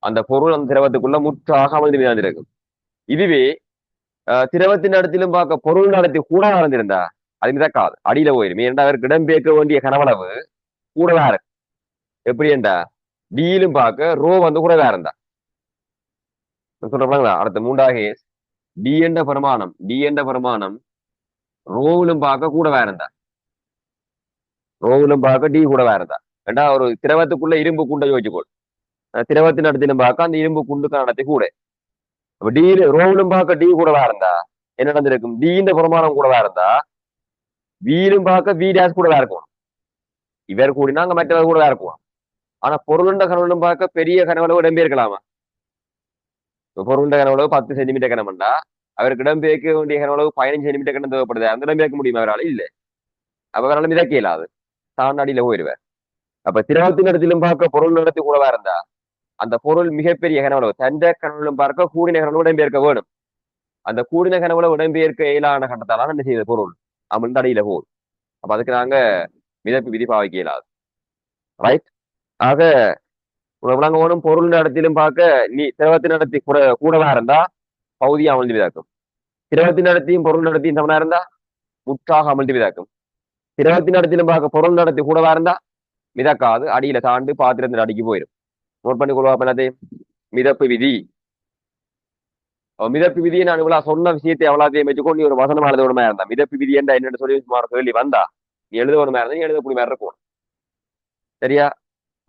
Speaker 1: அந்த பொருள் அந்த திரவத்துக்குள்ள முற்றாக அமர்ந்து மிதந்திருக்கும். இதுவே திரவத்தின் இடத்திலும் பார்க்க பொருள் நடத்தி கூட நடந்திருந்தா அது மிதக்காது. அடியில போயிரும். ஏன்டா அவருக்கு இடம்பெயர்க்க வேண்டிய கனவளவு கூடவா இருக்கு. எப்படி என்றா டீலும் பார்க்க ரோ வந்து கூடவா இருந்தா சொல்றாங்களா. அடுத்த மூன்றாக டி என்ற பெருமானம் ரோவிலும் பார்க்க கூடவா இருந்தா ரோவிலும் பார்க்க டி கூடவா இருந்தா ஏண்டா ஒரு திரவத்துக்குள்ள இரும்பு கூண்டை யோசிச்சுக்கோள். திரவத்தின் இடத்திலும் பார்க்க அந்த இரும்பு குண்டுக்கான இடத்தை கூட. அப்ப டி ரோவிலும் பார்க்க டி கூடவா இருந்தா என்ன நடந்திருக்கும்? டி இந்த பிரமாணம் கூடவா இருந்தா வீலும் பார்க்க வி டேஸ் கூடவா இருக்கும். இவர் கூடினா அங்க மற்றவர் கூடவா இருக்கும். ஆனா பொருளுண்ட கனவுகளும் பார்க்க பெரிய கனவுளவு இடம்பெயர்க்கலாமா? பொருளுண்ட கனவுளவு 10 சென்டிமீட்டர் கனவுண்டா அவருக்கு இடம்பெயர்க்க வேண்டிய கனவுளவு 15 சென்டிமீட்டர் கனம் தேவைப்படுது. அந்த இடம்பெயர்க்க முடியுமா அவரால்? இல்ல. அப்ப அவரால் மிதக்க இயலாது. தாண்டாடியில போயிடுவார். அப்ப திரவத்தின் இடத்திலும் பார்க்க பொருள் நடத்தி கூடவா இருந்தா அந்த பொருள் மிகப்பெரிய கனவுளவு தந்த கனவுகளும் பார்க்க கூடின கனவுளவு இடம்பெயர்க்க வேணும். அந்த கூடின கனவுளவு இடம்பெயர்க்க இயலான கட்டத்தால என்ன செய்யுது பொருள் அமிழ்ந்த அடியில போகுது. அப்ப அதுக்கு நாங்க மிதப்பு விதி பாவிக்க இயலாது. ரைட். ஆக விளங்க வேணும் பொருள் இடத்திலும் பார்க்க நீ திரவத்தின் நடத்தி கூடவா இருந்தா பகுதி அமிழ்ந்து விதாக்கும். திரவத்தின் நடத்தியும் பொருள் நடத்தியும் சமனா இருந்தா முற்றாக அமிழ்ந்து விதாக்கும். திரவத்தின் இடத்திலும் பார்க்க பொருள் நடத்தி கூடவா இருந்தா மிதக்காது, அடியில தாண்டு பாத்திரத்தின் அடிக்கு போயிடும். நோட் பண்ணி கொள்வா பண்ணதே மிதப்பு விதி. மிதப்பு விதியை நான் இவ்வளவு சொன்ன விஷயத்தை எவ்வளவு வச்சுக்கோ நீ ஒரு வசனம் எழுதணுமா இருந்தா மிதப்பு விதி என்ன என்னன்னு சொல்லி சுமார் கேள்வி வந்தா நீ எழுதணுமா இருந்தா நீ எழுதக்கூடிய மாதிரி இருக்கும். சரியா?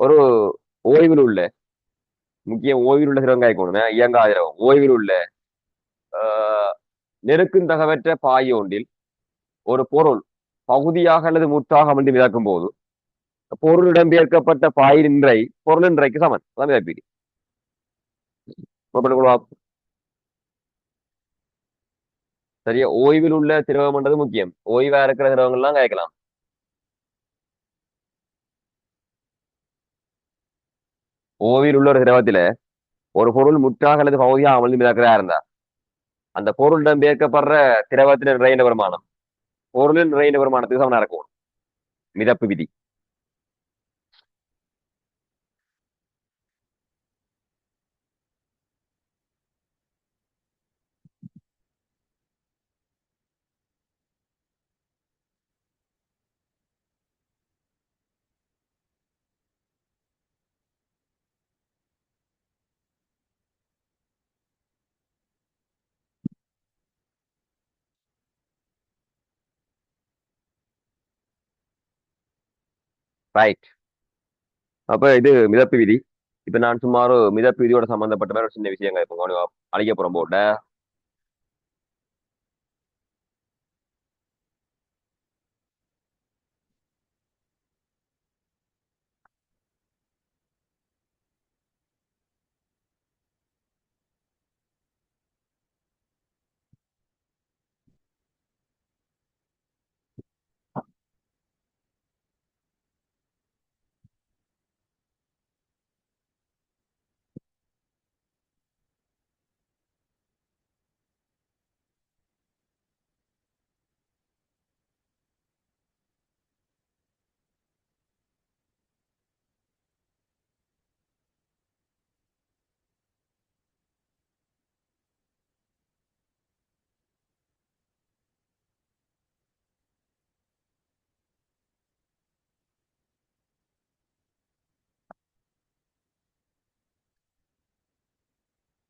Speaker 1: ஒரு ஓய்வில் உள்ள முக்கிய ஓய்வில் உள்ள திரவம் காய்க்கணும் இயங்கா திரவம் ஓய்வில் உள்ள நெருக்கும் தகவற்ற பாய் ஒன்றில் ஒரு பொருள் பகுதியாக அல்லது முற்றாக அமர்ந்து மிதக்கும் போது பொருள் இடம்பெயர்க்கப்பட்ட பாயின்றை பொருளின்றைக்கு சமன். அதான் மிதப்பீடு. சரியா? ஓய்வில் உள்ள திரவம்ன்றது முக்கியம். ஓய்வா இருக்கிற திரவங்கள்லாம் கேட்கலாம். ஓய்வில் உள்ள ஒரு திரவத்தில ஒரு பொருள் முற்றாக அல்லது பகுதியாக அமர்ந்து மிதக்கிறதா இருந்தா அந்த பொருளிடம் ஏற்கப்படுற திரவத்தின் நிறைந்த வருமானம் பொருளின் நிறைந்த வருமானத்துக்கு சமனா இருக்கும். மிதப்பு விதி. ரைட். அப்ப இது மிதப்பு விதி. இப்ப நான் சுமார் மிதப்பு விதியோட சம்பந்தப்பட்ட மாதிரி ஒரு சின்ன விஷயங்கள் இப்போ அழிக்க புறம் போட்ட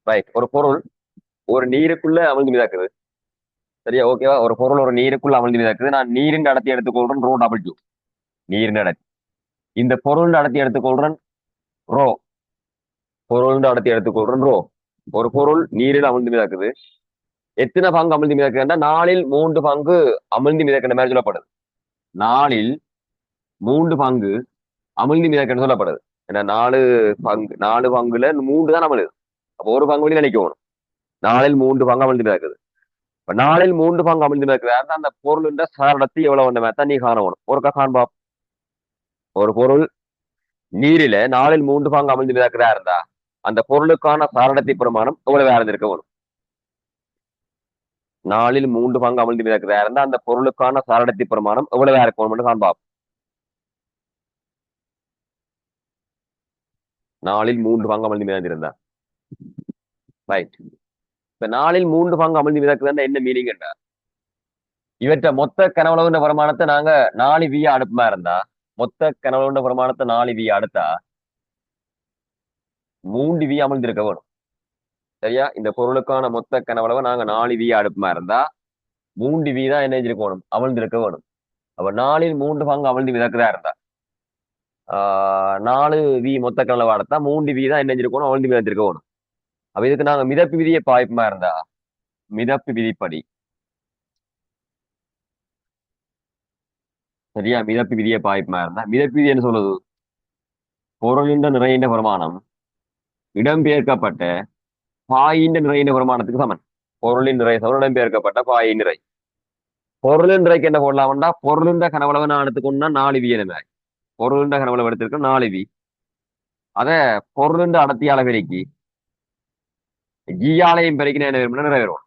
Speaker 1: ரைட். ஒரு பொருள் ஒரு நீருக்குள்ள அமிழ்ந்து மிதக்குது. சரியா? ஓகேவா? ஒரு பொருள் ஒரு நீருக்குள்ள அமிழ்ந்து மிதக்குது. நான் நீரின் அடர்த்தி எடுத்துக்கொள்றேன் ரோ டபிள்யூ. நீரின் அடர்த்தி. இந்த பொருள் அடர்த்தி எடுத்துக்கொள்றேன் ரோ. பொருள் அடர்த்தி எடுத்துக்கொள்றேன் ரோ. ஒரு பொருள் நீரில் அமிழ்ந்து மிதக்குது. எத்தனை பங்கு அமிழ்ந்து மிதக்குதுன்னா 4/3 அமிழ்ந்து மிதக்கிற மாதிரி சொல்லப்படுது. 4/3 அமிழ்ந்து மிதக்குன்னு சொல்லப்படுது. ஏன்னா 4 பங்குல 3 தான் அமிழுது. அப்போ ஒரு பங்கு வழி நினைக்கணும். 4/3 அமிழ்ந்து மிதக்குது. இப்ப 4/3 அமிழ்ந்து மிதக்குது அந்த பொருள் சாரடத்தி எவ்வளவு வந்த மாதிரி நீ காணணும். ஒரு காண்பா. ஒரு பொருள் நீரில 4/3 அமிழ்ந்து மிதக்கிறதா இருந்தா அந்த பொருளுக்கான சாரடத்தி பிரமாணம் எவ்வளவு இருந்திருக்க வேணும்? 4/3 அமிழ்ந்து மிதக்கிறதா இருந்தா அந்த பொருளுக்கான சாரடத்தி பிரமாணம் எவ்வளவு இருக்கணும் காண்பா. 4/3 அமிழ்ந்து மிதந்திருந்தா ரைட். இப்ப 4/3 அமிழ்ந்து மிதக்குதுன்னா என்ன மீனிங் என்றா இவற்றை மொத்த கனவுளவுன்ற பிரமாணத்தை நாங்க 4V அடுப்புமா இருந்தா மொத்த கனவுளவுன்ற பிரமாணத்தை 4V அடுத்தா 3V அமிழ்ந்திருக்க வேணும். சரியா? இந்த பொருளுக்கான மொத்த கனவுளவை நாங்க 4V அடுப்புமா இருந்தா 3V தான் என்ன செஞ்சிருக்கணும்? அமிழ்ந்திருக்க வேணும். அப்ப 4/3 அமிழ்ந்து மிதக்குதா இருந்தா நாலு வி மொத்த கனவு வாடத்தா 3 வி தான் என்ன செஞ்சிருக்கணும் அவழ்ந்து மிதந்திருக்கணும். அப்ப இதுக்கு நாங்க மிதப்பு விதியை பாய்ப்புமா இருந்தா மிதப்பு விதிப்படி சரியா மிதப்பு விதியை பாய்ப்புமா இருந்தா மிதப்பு விதி என்ன சொல்லுது? பொருளின் நிறைந்த பிரமாணம் இடம்பெயர்க்கப்பட்ட பாயின் நிறைந்த பிரமாணத்துக்கு சமன். பொருளின் நிறை சமன் இடம்பெயர்க்கப்பட்ட பாயின் நிறை. பொருளின் நிறைக்கு என்ன போடலாம்டா பொருளின் கனவளவு நான் எடுத்துக்கொண்டா 4 வி என்ன பொருளின் கனவளவு எடுத்திருக்க 4 வி. அத பொருளின் அடர்த்தியால பெருக்கி ஜியாலையும் பெருக்கினா என்ன வேணும்னா நிறைவேறும்.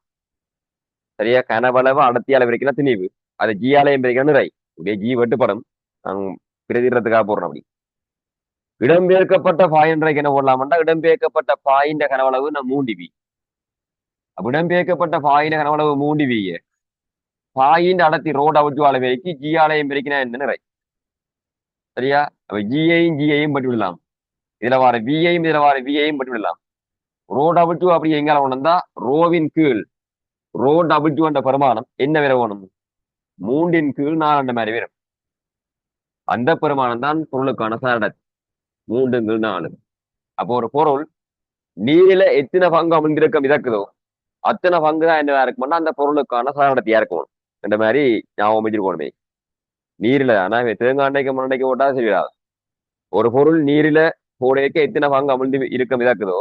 Speaker 1: சரியா கனவளவு அடர்த்தியால பெருக்கினா திணிவு. அது ஜியாலையும் பெருக்கினா நிறை. இப்படியே ஜி வெட்டுப்படும். நான் பிரதிடுறதுக்காக போடுறேன் அப்படி. இடம்பெயர்க்கப்பட்ட பாயின்றைக்கு என்ன போடலாம்டா இடம்பெயர்க்கப்பட்ட பாயின் கனவளவு நான் 3 வி. அப்ப இடம்பெயர்க்கப்பட்ட பாயின் கனவளவு 3 வி பாயின் அடர்த்தி ரோட் அவுட்டு பெருக்கி ஜியாலையும் பெருக்கினா என்ன நிறை. சரியா அப்ப ஜியையும் பற்றி விடலாம். இதுல வர வியையும் இதுல வர வியையும் பற்றி விடலாம். ரோட் அவுட்டு அப்படி எங்கால கொண்டு ரோவின் கீழ் ரோட் அவுட்டு என்ற பெருமானம் என்ன வேற வேணும் 3 கீழ் 4 மாதிரி வரும். அந்த பெருமானம் தான் பொருளுக்கான சாரடத் 3/4. அப்போ ஒரு பொருள் நீரில எத்தனை பங்கு அமிழ்ந்திருக்க மிதக்குதோ அத்தனை பங்கு தான் என்ன இருக்கும்னா அந்த பொருளுக்கான சாரடத்தியா இருக்கணும். இந்த மாதிரி ஞாபகம் வச்சிருக்கணுமே. நீரில ஆனா தேங்காண்டைக்கு மண்டைக்கு போட்டா சரியாது. ஒரு பொருள் நீரில போடையக்க எத்தனை பங்கு அமிழ்ந்து இருக்க மிதக்குதோ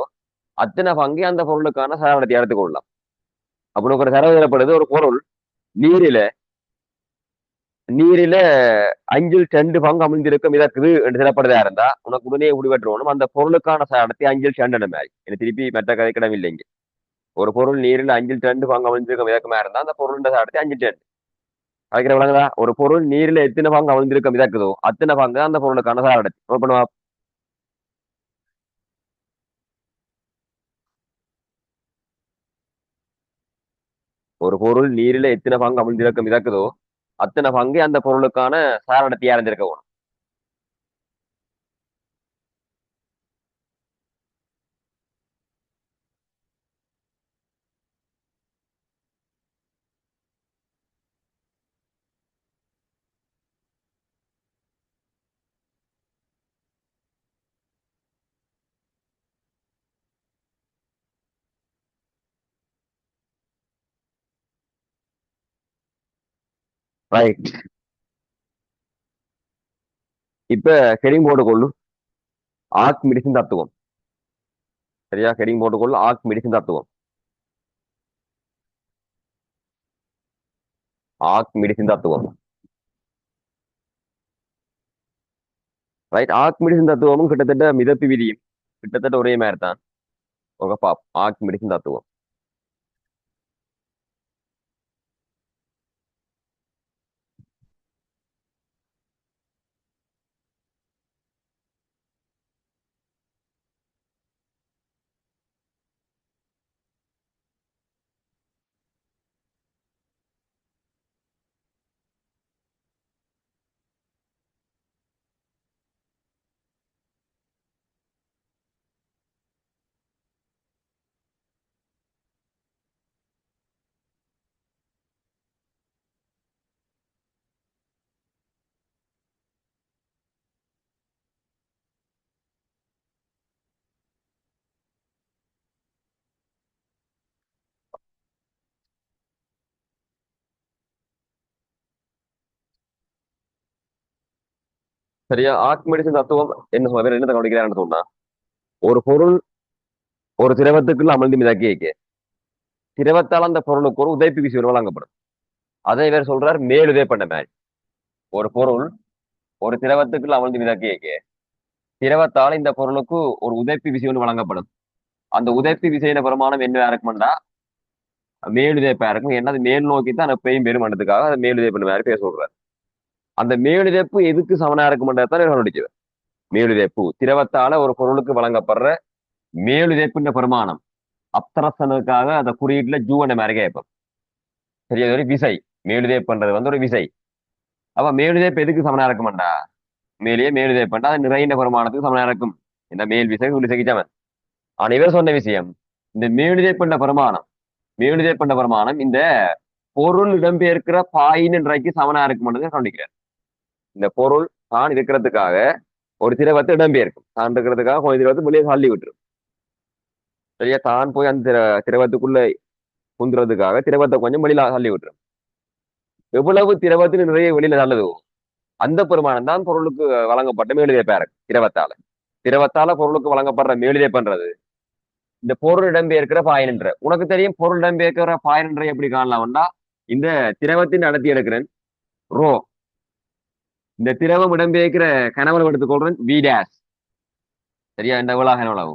Speaker 1: அத்தனை பங்கு அந்த பொருளுக்கான சாரடத்தை எடுத்துக்கொள்ளலாம். அப்படி ஒரு தரவு தரப்படுது ஒரு பொருள் நீரில நீரில 5/2 அமிழ்ந்திருக்க மிதக்குது என்று சிறப்படுதா இருந்தா உனக்கு உடனே முடிவெற்றணும் அந்த பொருளுக்கான சாரத்தை 5/2 மாதிரி எனக்கு திருப்பி மற்ற கதைக்கிடம் இல்லைங்க. ஒரு பொருள் நீரில் 5/2 அமிழ்ந்திருக்க மிதக்கமா இருந்தா அந்த பொருள் சாரத்தை 5/2 அதுக்கிற விளங்குதா. ஒரு பொருள் நீரில் எத்தனை பங்கு அமிழ்ந்திருக்க மிதக்குதோ அத்தனை பங்கு அந்த பொருளுக்கான சாரடத்தை நோட் பண்ணுவா. ஒரு பொருள் நீரில எத்தனை பங்கு அமிழ்ந்திருக்க மிதக்குதோ அத்தனை பங்கு அந்த பொருளுக்கான சாரடத்தை அறிஞ்சிருக்க வேணும். ரைட். இப்ப ஹெடிங் போட்டுக்கொள்ளு ஆர்க் மெடிசின் தத்துவம். சரியா ஹெடிங் போட்டுக்கொள்ளு ஆர்க் மெடிசின் தத்துவம். ஆர்க் மெடிசின் தத்துவம். ரைட். ஆர்க் மெடிசின் தத்துவமும் கிட்டத்தட்ட மிதப்பு விதியும் கிட்டத்தட்ட ஒரே மாதிரி தான். ஒரு பாப் ஆர்க் மெடிசின் தத்துவம். சரியா ஆர்க் மெடிசின் தத்துவம் என்ன சொல்ல வேற என்ன கவனிக்கிறான்னு சொன்னா ஒரு பொருள் ஒரு திரவத்துக்குள்ள அமிழ்ந்து மிதக்கிய திரவத்தால் அந்த பொருளுக்கு ஒரு உதைப்பு விசை வழங்கப்படும். அதை வேற சொல்றார் மேலுதே பண்ண மாதிரி. ஒரு பொருள் ஒரு திரவத்துக்குள்ள அமிழ்ந்து மிதக்கிய திரவத்தால் இந்த பொருளுக்கு ஒரு உதைப்பு விசை ஒன்று வழங்கப்படும். அந்த உதைப்பு விசையின பிரமாணம் என்ன இருக்கும்னா மேலுதைப்பா இருக்கும். ஏன்னா அது மேல் நோக்கி தான் எப்பயும் பெருமன்றதுக்காக அதை மேலுதைப்பு மாதிரி பேச சொல்றாரு. அந்த மேலுதைப்பு எதுக்கு சமனா இருக்கும்ன்றதான் கண்டுபிடிச்சது. மேலுதைப்பு திரவத்தால ஒரு பொருளுக்கு வழங்கப்படுற மேலுதைப்புன்ற பிரமாணம் அப்தரசனுக்காக அந்த குறியீட்டுல ஜூவன மாதிரி கேட்போம். சரியா ஒரு விசை மேலுதைப்புன்றது ஒரு விசை. அப்ப மேலுதைப்பு எதுக்கு சமனா இருக்குமாண்டா மேலேயே மேலுதைப்புண்டா அது நிறைந்த பிரமாணத்துக்கு சமனா இருக்கும். இந்த மேல் விசை விசைக்கு சமன். ஆனா இவர் சொன்ன விஷயம் இந்த மேலுதைப்புன்ற பிரமாணம் மேலுதைப்புன்ற பிரமாணம் இந்த பொருள் இடம்பெயர்க்கிற பாயின் என்றைக்கு சமனா இருக்கும்ன்றது கவனிக்கிறார். இந்த பொருள் தான் இருக்கிறதுக்காக ஒரு திரவத்தை இடம்பெயர்க்கும். தான் இருக்கிறதுக்காக கொஞ்சம் திரவத்தை வெளியே தள்ளி விட்டுரும். சரியா, தான் போய் அந்த திரவத்துக்குள்ள குந்துறதுக்காக திரவத்தை கொஞ்சம் வெளியில தள்ளி விட்டுரும். எவ்வளவு திரவத்தில் நிறைய வெளியில தள்ளுதோ அந்த பெருமானம் தான் பொருளுக்கு வழங்கப்பட்ட மேலுதைப்பா இருக்கு. திரவத்தால பொருளுக்கு வழங்கப்படுற மேலுதைப்புன்றது இந்த பொருள் இடம்பெயர்க்கிற பாயனன்ற. உனக்கு தெரியும் பொருள் இடம்பெயர்க்கிற பாயனன்றை எப்படி காணலாம்டா, இந்த திரவத்தின் அடர்த்தி எடுக்கிறேன் ரோ, இந்த திரவம் இடம்பெயர்க்கிற கனவளவு எடுத்துக்கொள்றேன் வி டேஸ். சரியா, இந்த விழா கனவளவு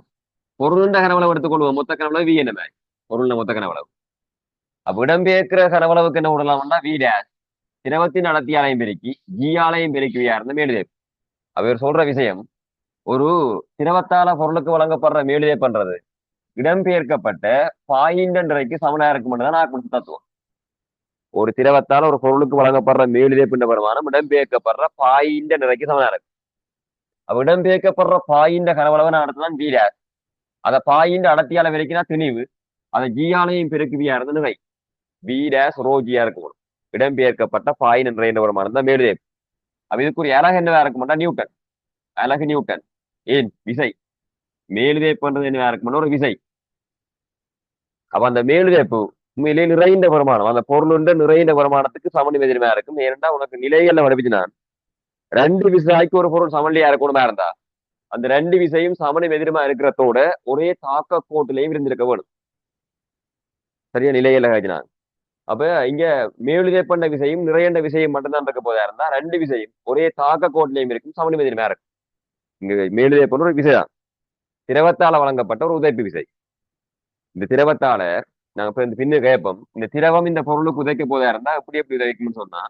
Speaker 1: பொருளுண்ட கனவளவு எடுத்துக்கொள்வோம், மொத்த கனவளவு வி என்ன மாதிரி பொருள் மொத்த கனவளவு. அப்ப இடம்பெயர்க்கிற கனவளவுக்கு என்ன விடலாம்னா வி டேஸ், திரவத்தின் அடர்த்தியாலையும் பெருக்கி ஜி ஆலையும் பெருக்கியா இருந்த மேலுதைப்பு. அவர் சொல்ற விஷயம், ஒரு திரவத்தால பொருளுக்கு வழங்கப்படுற மேலுதைப்பு பண்றது இடம்பெயர்க்கப்பட்ட பாயிண்ட் நிறைக்கு சமனாக இருக்கும் தான் நான் கொடுத்த தத்துவம். ஒரு திரவத்தால் ஒரு பொருளுக்கு வழங்கப்படுற மேலுதைப்பு வருமானம் இடம்பெயர்க்கப்படுற பாயிண்ட் நிறைக்கு சமனாக இருக்கும். அப்ப இடம்பெயர்க்கப்படுற பாயிண்ட் கனவளவு நான் அடுத்துதான் வீடார். அதை பாயிண்ட் அடர்த்தியால விரைக்கினா திணிவு, அதை ஜியாலையும் பெருக்குவியா இருந்து நிறை வீடாஸ் ரோஜியா இருக்கும். இடம்பெயர்க்கப்பட்ட பாயிண்ட் என்ற வருமானம் தான் மேலுதைப்பு. அப்ப இதுக்கு ஒரு அழகு என்னவா இருக்கும்னா நியூட்டன். அழகு நியூட்டன். ஏன் விசை, மேலுதைப்புன்றது என்னவா இருக்கும்னா ஒரு விசை. அப்ப அந்த மேலுதைப்பு உண்மையிலேயே நிறைந்த வருமானம், அந்த பொருளுண்ட நிறைந்த வருமானத்துக்கு சமநிலை எதிர்மையா இருக்கும். ஏனென்றா உனக்கு நிலைகள்ல வடிப்பிச்சுனான் ரெண்டு விசைக்கு ஒரு பொருள் சமநிலையா இருக்கணுமா இருந்தா அந்த ரெண்டு விசையும் சமநிலை எதிர்மா இருக்கிறதோட ஒரே தாக்க கோட்டிலையும் இருந்திருக்க வேணும். சரியா, நிலையில காய்ச்சினான். அப்ப இங்க மேலுதை பண்ண விசையும் நிறைந்த விசையும் மட்டும்தான் இருக்க போதா இருந்தா ரெண்டு விசையும் ஒரே தாக்க கோட்டிலையும் இருக்கும், சமநிலை எதிர்மையா இருக்கும். இங்க மேலுதை பண்ண ஒரு விசைதான் திரவத்தால வழங்கப்பட்ட ஒரு உதைப்பு விசை. இந்த திரவத்தால நாங்க இப்ப இந்த பின்னு கேட்போம், இந்த திரவம் இந்த பொருளுக்கு உதைக்க போதா இருந்தா எப்படி எப்படி உதைக்கும்னு சொன்னா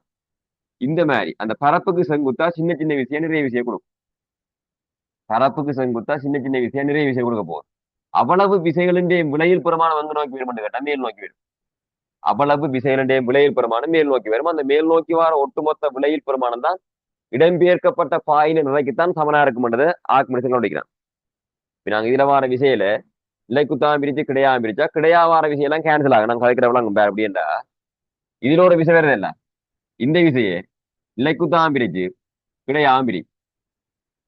Speaker 1: இந்த மாதிரி அந்த பரப்புக்கு செங்குத்தா சின்ன சின்ன விஷயம் நிறைய விஷயம் கொடுக்கும். பரப்புக்கு செங்குத்தா சின்ன சின்ன விஷயம் நிறைய விஷயம் கொடுக்க போகுது. அவ்வளவு விசைகளின் விளையில் பிரமாணம் வந்து நோக்கி வரும் கேட்டா மேல் நோக்கி வரும். அவ்வளவு விசைகளின் விளையில் பிரமாணம் மேல் நோக்கி வரும். அந்த மேல் நோக்கி வர ஒட்டுமொத்த விளையில் பிரமாணம் தான் இடம்பெயர்க்கப்பட்ட பாயின நிலைக்குத்தான் சமனா இருக்கும்ன்றது ஆத்மனிசன் கண்டுபிடிக்கிறான். நாங்க இதுல வார விசையில இலைக்குத்தான் பிரிச்சு கிடையாம பிரிச்சா கிடையா வார விசையெல்லாம் கேன்சல் ஆகும். நாங்க கலைக்கிறவங்க அப்படின்றா இதுல ஒரு விசை வருது இல்ல, இந்த விசையை இலைக்குத்தான் பிரிச்சு கிடையாம பிரி,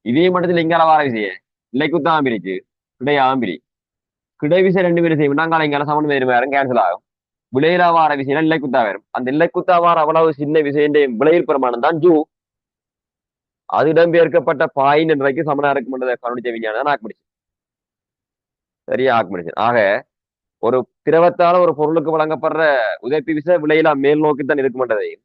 Speaker 1: இதே மட்டத்தில் இங்கால வார விசையை இலைக்குத்தான் பிரிச்சு கிடையாம பிரி, கிடை விசை ரெண்டு பேரும் செய்யும் நாங்கள் இங்கால சமன் வேறும் கேன்சல் ஆகும். விளையிலா வார விசைனா இலைக்குத்தா வரும். அந்த இலைக்குத்தா வார அவ்வளவு சின்ன விசையின் விளையில் பிரமாணம் தான் ஜூ. அது இடம்பெயர்க்கப்பட்ட பாயின் என்றைக்கு சமனா இருக்கும்ன்றதை கண்டுபிடிச்ச விஞ்ஞானம் ஆக்குமிடிச்சு. சரியா, ஆக்குமிடிச்சு. ஆக ஒரு திரவத்தால ஒரு பொருளுக்கு வழங்கப்படுற உதைப்பு விசை விளையிலா மேல் நோக்கி தான் இருக்கும்ன்றதையும்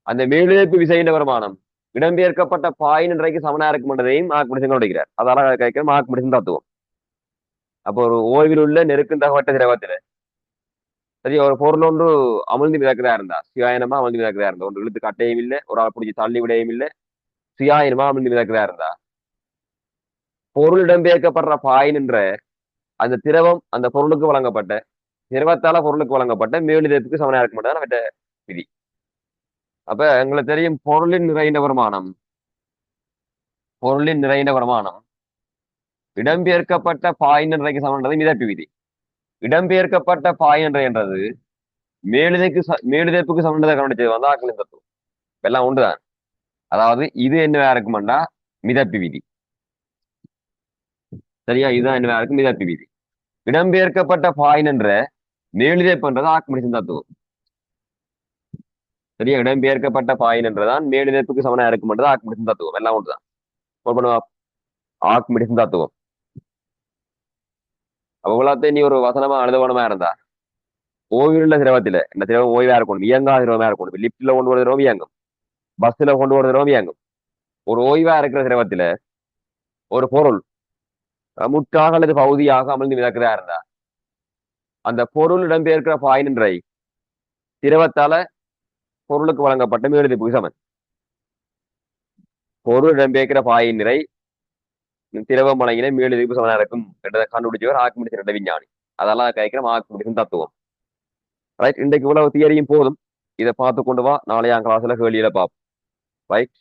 Speaker 1: அந்த மேலுதைப்பு விசையின் வருமானம் இடம்பெயர்க்கப்பட்ட பாயின் என்றைக்கு சமனா இருக்கும்ன்றதையும் ஆக்குமிடிச்சு கண்டுபிடிக்கிறார். அதால கேட்கிற ஆக்குமிடிச்சு தத்துவம். அப்போ ஒரு ஓய்வில் உள்ள நெருக்கும் தகவட்ட திரவத்துல சரி ஒரு பொருள் ஒன்று அமிழ்ந்து மிதக்கிறதா இருந்தா சுயாயனமா அமிழ்ந்து மிதக்கிறதா இருந்தா ஒன்று இழுத்து கட்டையும் இல்லை, ஒரு ஆள் பிடிச்சி தள்ளி விடையும் இல்லை, சுயாயனமா அமிழ்ந்து மிதக்கிறதா இருந்தா பொருள் இடம்பெயர்க்கப்படுற பாயின் என்ற அந்த திரவம் அந்த பொருளுக்கு வழங்கப்பட்ட திரவத்தால பொருளுக்கு வழங்கப்பட்ட மேலுதத்துக்கு சமனா இருக்க மாட்டேன் அவட்ட விதி. அப்ப எங்களுக்கு தெரியும் பொருளின் நிறைந்த வருமானம், பொருளின் நிறைந்த வருமானம் இடம்பெயர்க்கப்பட்ட பாயின் என்றைக்கு சமன்றது மிதப்பு விதி. இடம்பெயர்க்கப்பட்ட பாயின் என்றது மேலுதைப்புக்கு சமன்றதை கண்டுபிடிச்சது வந்து ஆக்களின் தத்துவம். எல்லாம் ஒன்றுதான். அதாவது இது என்னவா இருக்குமெண்டா மிதப்பு விதி. சரியா, இதுதான் என்னவா இருக்கும் மிதப்பு விதி. இடம்பெயர்க்கப்பட்ட பாயின் என்ற மேலுதைப்புன்றது ஆக்குமிடிசன் தத்துவம். சரியா, இடம்பெயர்க்கப்பட்ட பாயின் என்றதான் மேலுதைப்புக்கு சமனா இருக்குமென்றது ஆக்குமிடிசன் தத்துவம். எல்லாம் ஒன்றுதான். ஆக்குமிடிசன் தத்துவம். அவ்வளோத்தையும் நீ ஒரு வசனமா அனுதவனமா இருந்தா ஓய்வுள்ள திரவத்துல இந்த திரவம் ஓய்வா இருக்கணும், இயங்காத திரவமா இருக்கணும். லிப்ட்ல கொண்டு வர திரவம் இயங்கும், பஸ்ல கொண்டு வர திரவம் இயங்கும். ஒரு ஓய்வா இருக்கிற திரவத்துல ஒரு பொருள் முற்றாக அல்லது பகுதியாக அமிழ்ந்து மிதக்கிறதா இருந்தா அந்த பொருள் இடம்பெயர்க்கிற பாயினை திரவத்தால பொருளுக்கு வழங்கப்பட்ட மேலுதைப்புக்கு சமன். பொருள் இடம்பெயர்க்கிற பாயின் நிறை திரவம் வழங்கின மேலுதைப்பு சமனா இருக்கும் என்றதை கண்டுபிடிச்சவர் ஆக்குமிடிசன் விஞ்ஞானி. அதெல்லாம் கேட்கிற ஆக்குமிடிசன் தத்துவம். ரைட், இன்றைக்கு இவ்வளவு தியரியும் போதும். இதை பார்த்து கொண்டு வா, நாளைய கிளாஸ்ல கேள்வியில பார்ப்போம். ரைட்.